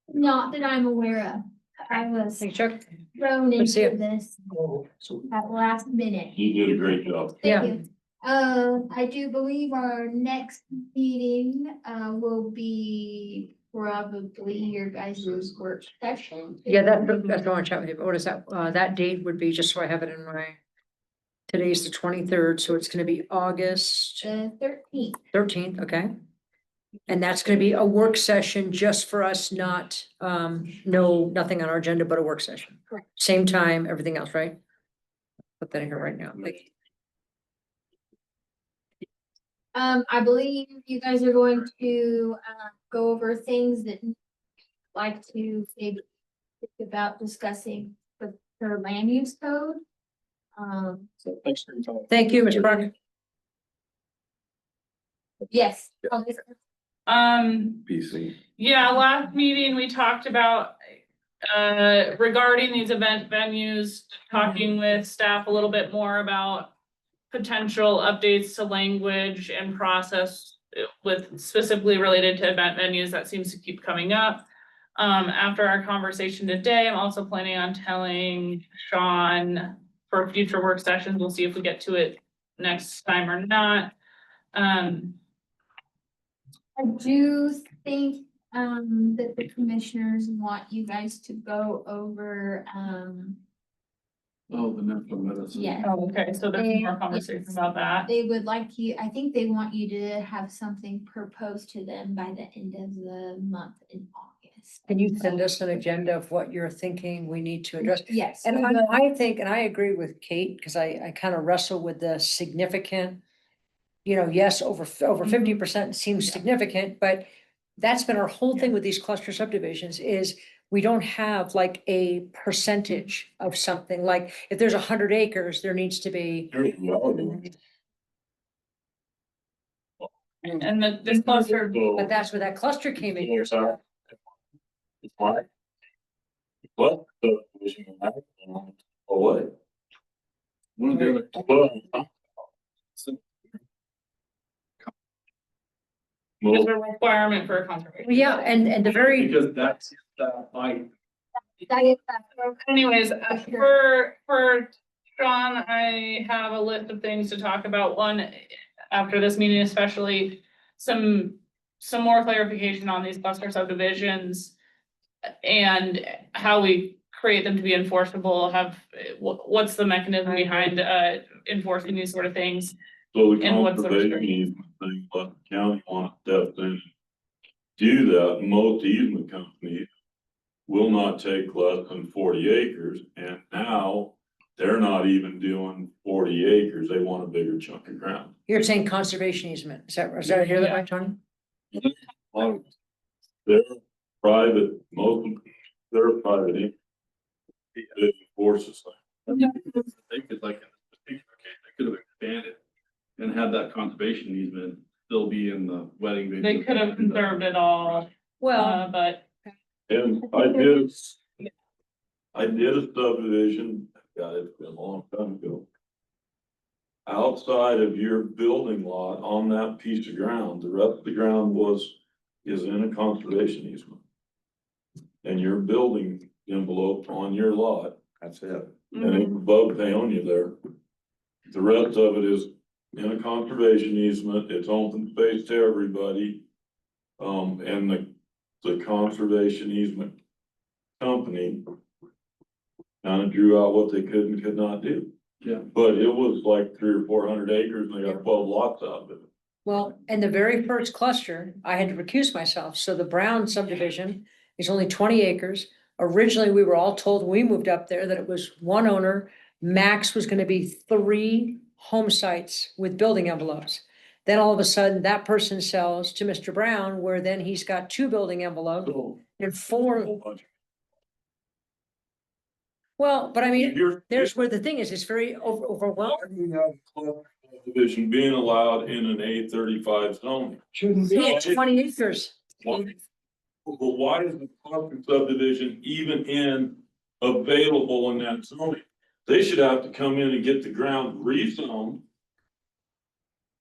Not that I'm aware of. I was Thanks, Chuck. thrown Good to see into you. this at the last minute. You did a great job. Yeah. Thank you. I do believe our next meeting, will be probably your guys' work session. Yeah, that's what I want to chat with you. But what is that? That date would be, just so I have it in my. Today's the 23rd, so it's gonna be August The 13th. 13th, okay? And that's gonna be a work session just for us, not, nothing on our agenda, but a work session. Correct. Same time, everything else, right? Put that in here right now. Like, I believe you guys are going to, go over things that you'd like to maybe think about discussing for for land use code. So thanks for your time. Thank you, Mr. Barker. Yes. PC. Yeah, last meeting, we talked about regarding these event venues, talking with staff a little bit more about potential updates to language and process with specifically related to event venues. That seems to keep coming up. After our conversation today, I'm also planning on telling Sean for future work sessions. We'll see if we get to it next time or not. I do think, that the commissioners want you guys to go over, Oh, the natural medicine. yeah. Oh, okay, so there's more conversation about that. They would like you, I think they want you to have something proposed to them by the end of the month in August. Can you send us an agenda of what you're thinking we need to address? Yes. And I think, and I agree with Kate, because I kind of wrestle with the significant. Yes, over 50% seems significant, but that's been our whole thing with these cluster subdivisions is we don't have like a percentage of something. Like if there's 100 acres, there needs to be. And this cluster, But that's where that cluster came in. What? What? Oh, what? One of the other. is a requirement for a conservation. Yeah, and the very, Because that's that fight. Anyways, for Sean, I have a list of things to talk about. One, after this meeting especially, some more clarification on these cluster subdivisions and how we create them to be enforceable, what's the mechanism behind enforcing these sort of things? So the And what's the conservation restriction? easement thing, let the county want to step in. Do that, most easement companies will not take less than 40 acres, and now they're not even doing 40 acres, they want a bigger chunk of ground. you're saying conservation easement. Is that hear that right, Tony? They're private, most of them, they're private. It enforces them. They could like, in this particular case, they could have expanded and had that conservation easement still be in the wedding. They could have conserved it all, Well, but And I did a subdivision, God, it's been a long time ago. Outside of your building lot on that piece of ground, the rest of the ground is in a conservation easement. And your building envelope on your lot, That's it. and it's above Paonia there. The rest of it is in a conservation easement, it's open space to everybody. And the conservation easement company kind of drew out what they could and could not do. Yeah. But it was like 300 or 400 acres and they got 12 lots out of it. well, in the very first cluster, I had to recuse myself. So the Brown subdivision is only 20 acres. Originally, we were all told when we moved up there that it was one owner. Max was gonna be 3 home sites with building envelopes. Then all of a sudden, that person sells to Mr. Brown, where then he's got 2 building envelopes So. and a 4. whole bunch. Well, but I mean, You're- there's where the thing is, it's very Why overwhelming. do you have cluster subdivision being allowed in an A35 zone? Shouldn't be. Yeah, 20 acres. Why? But why is the cluster subdivision even available in that zone? They should have to come in and get the ground rezoned.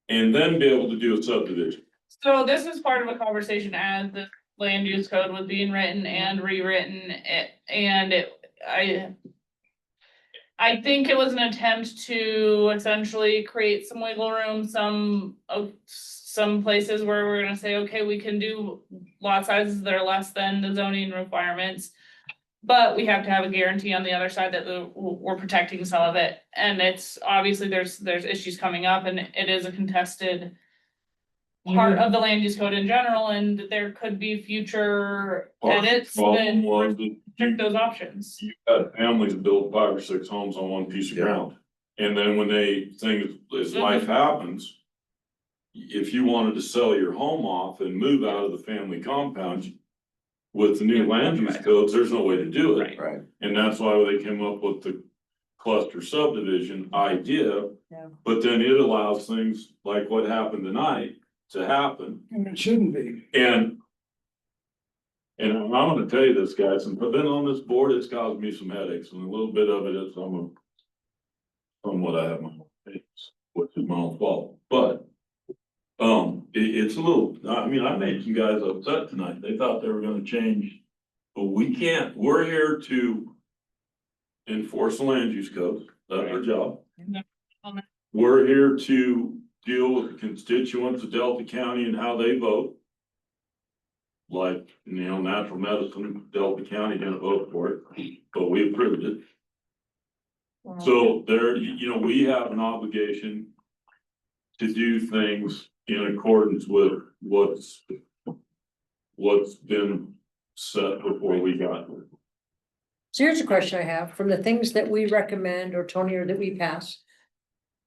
And then be able to do a subdivision. so this is part of a conversation as the land use code was being written and rewritten, I think it was an attempt to essentially create some wiggle room, some places where we're gonna say, okay, we can do lot sizes that are less than the zoning requirements. But we have to have a guarantee on the other side that we're protecting some of it, and it's obviously there's issues coming up, and it is a contested part of the land use code in general, and there could be future edits Problem that was that restrict those options. you had families build 5 or 6 homes on one piece of ground. And then when as life happens. If you wanted to sell your home off and move out of the family compound, with the new land use codes, there's no way to do it. Right. Right. And that's why they came up with the cluster subdivision idea. Yeah. But then it allows things like what happened tonight to happen. And it shouldn't be. And I'm gonna tell you this, guys, since I've been on this board, it's caused me some headaches, and a little bit of it is from what I have my own opinions, which is my own fault, but it's a little, I mean, I made you guys upset tonight. They thought they were gonna change, but we can't. We're here to enforce the land use codes. That's our job. We're here to deal with the constituents of Delta County and how they vote. Like, natural medicine, Delta County didn't vote for it, but we approved it. So there, we have an obligation to do things in accordance with what's been set before we got here. So here's a question I have, from the things that we recommend, or Tony, or that we pass.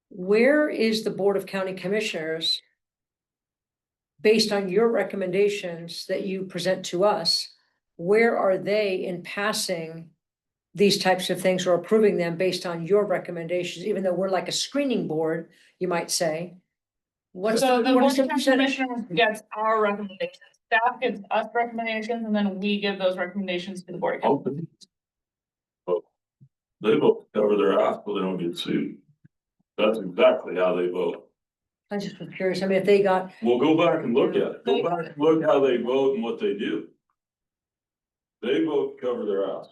Where is the Board of County Commissioners? Based on your recommendations that you present to us, where are they in passing these types of things or approving them based on your recommendations, even though we're like a screening board, you might say? What's So the what Board is of the County percentage? Commissioners gets our recommendations, staff gives us recommendations, and then we give those recommendations to the Board of County. They vote to cover their ass, but they don't get sued. That's exactly how they vote. I just was curious, I mean, if they got, Well, go back and look at it. Go back and look how they vote and what they do. They vote to cover their ass.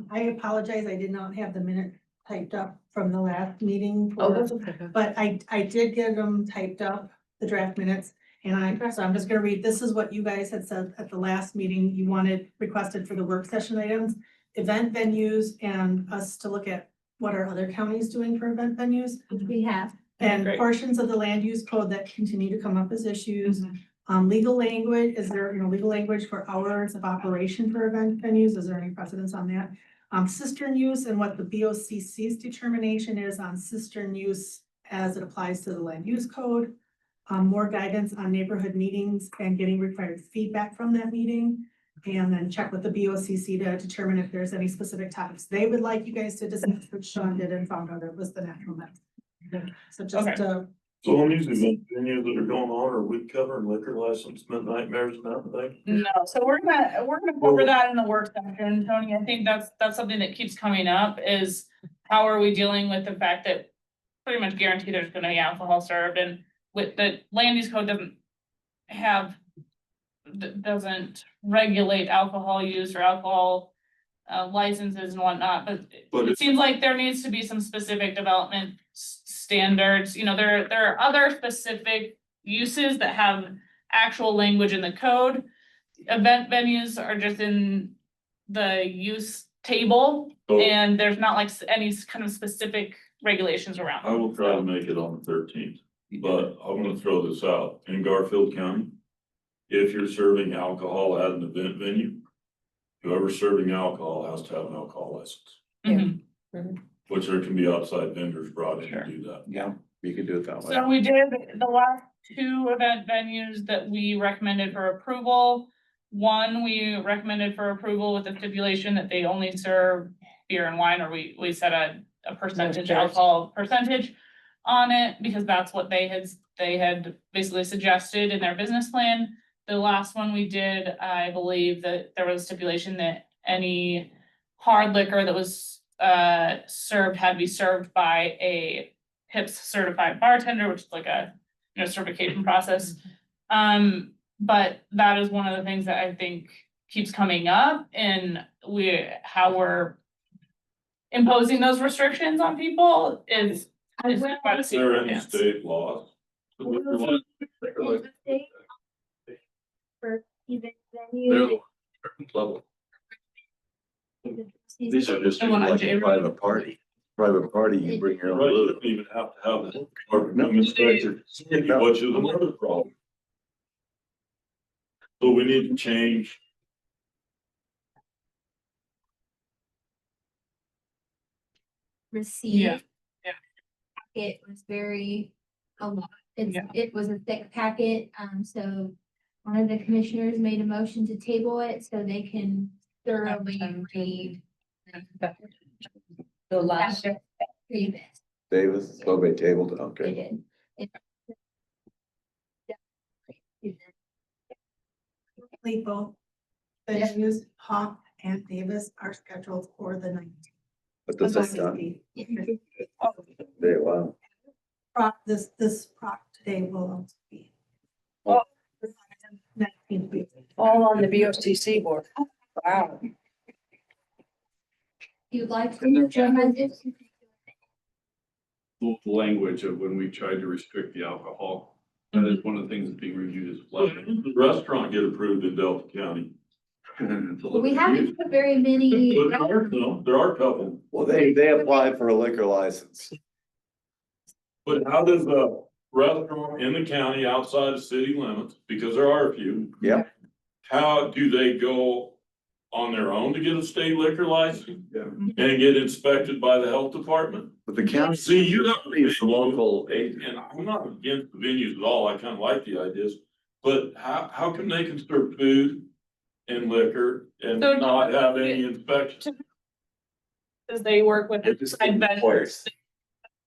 I apologize, I did not have the minute typed up from the last meeting. oh, for- that's okay. But I did get them typed up, the draft minutes, and so I'm just gonna read, this is what you guys had said at the last meeting, you requested for the work session items, event venues, and us to look at what are other counties doing for event venues, Which we have. and Great. portions of the land use code that continue to come up as issues. Legal language, is there, legal language for hours of operation for event venues? Is there any precedence on that? Cistern use and what the BOCC's determination is on cistern use as it applies to the land use code. More guidance on neighborhood meetings and getting required feedback from that meeting. And then check with the BOCC to determine if there's any specific topics they would like you guys to discuss, which Sean did and found out it was the natural medicine. So just, So on these event venues that are going on, are we covering liquor license, midnight mares and everything? No, so we're gonna cover that in the work session, Tony. I think that's something that keeps coming up is how are we dealing with the fact that pretty much guaranteed there's gonna be alcohol served, and with the land use code doesn't regulate alcohol use or alcohol licenses and whatnot, but But it seems like there needs to be some specific development standards. There are other specific uses that have actual language in the code. Event venues are just in the use table, So and there's not like any kind of specific regulations around I them. will try to make it on the 13th, but I'm gonna throw this out. In Garfield County, if you're serving alcohol at an event venue, whoever's serving alcohol has to have an alcohol license, Mhm. which there can be outside vendors brought in to do that. Yeah, you could do it that way. So we did the last two event venues that we recommended for approval. One, we recommended for approval with the stipulation that they only serve beer and wine, or we set a percentage, alcohol percentage on it, because that's what they had basically suggested in their business plan. The last one we did, I believe that there was a stipulation that any hard liquor that was served had to be served by a HIPS certified bartender, which is like a certification process. But that is one of the things that I think keeps coming up in how we're imposing those restrictions on people is quite a Is there any secret. state laws? For even They're venues. the level. These are just The one on like J a Road. private party. Private party, you bring your own Right, you booze. don't even have to have the department inspector, which is another problem. So we need to change. Receive. Yeah. It was very, a lot, Yeah. it was a thick packet, so one of the commissioners made a motion to table it so they can thoroughly read. The last, Davis, Davis, Sobey tabled, they okay. did. Both venues, Hawk and Davis are scheduled for the 19th. At the same time, they, wow. This proc today will also be. Oh. 19th. all on the BOCC board. Wow. You'd like to jump on this? The language of when we tried to restrict the alcohol. That is one of the things that's being reviewed as Well, well. the restaurant get approved in Delta County. We haven't put very many. But there are a couple. Well, they applied for a liquor license. But how does a restaurant in the county outside of city limits, because there are a few. Yep. How do they go on their own to get a state liquor license Yeah. and get inspected by the health department? But the county. See, you have It's the local aid. And I'm not against the venues at all, I kind of like the ideas, but how come they can serve food and liquor and So- not have any inspection? Cause they work with It just outside vendors, requires-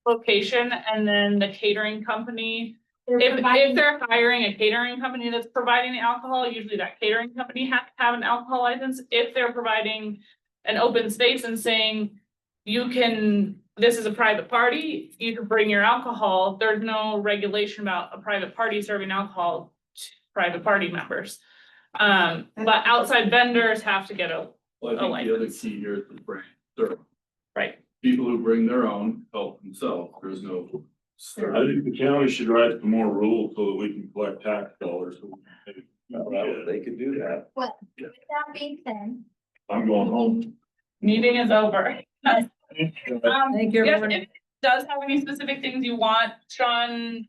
location, and then the catering company. They're If providing- they're hiring a catering company that's providing the alcohol, usually that catering company has to have an alcohol license. If they're providing an open space and saying, you can, this is a private party, you can bring your alcohol, there's no regulation about a private party serving alcohol to private party members. But outside vendors have to get a, Well, I think the other license. key here is the brand. There are right, people who bring their own help themselves. There's no. I think the county should write some more rules so that we can collect tax dollars. They could do that. Well, with that being said. I'm going home. meeting is over. Thank you, Yes, everyone. if it does have any specific things you want Sean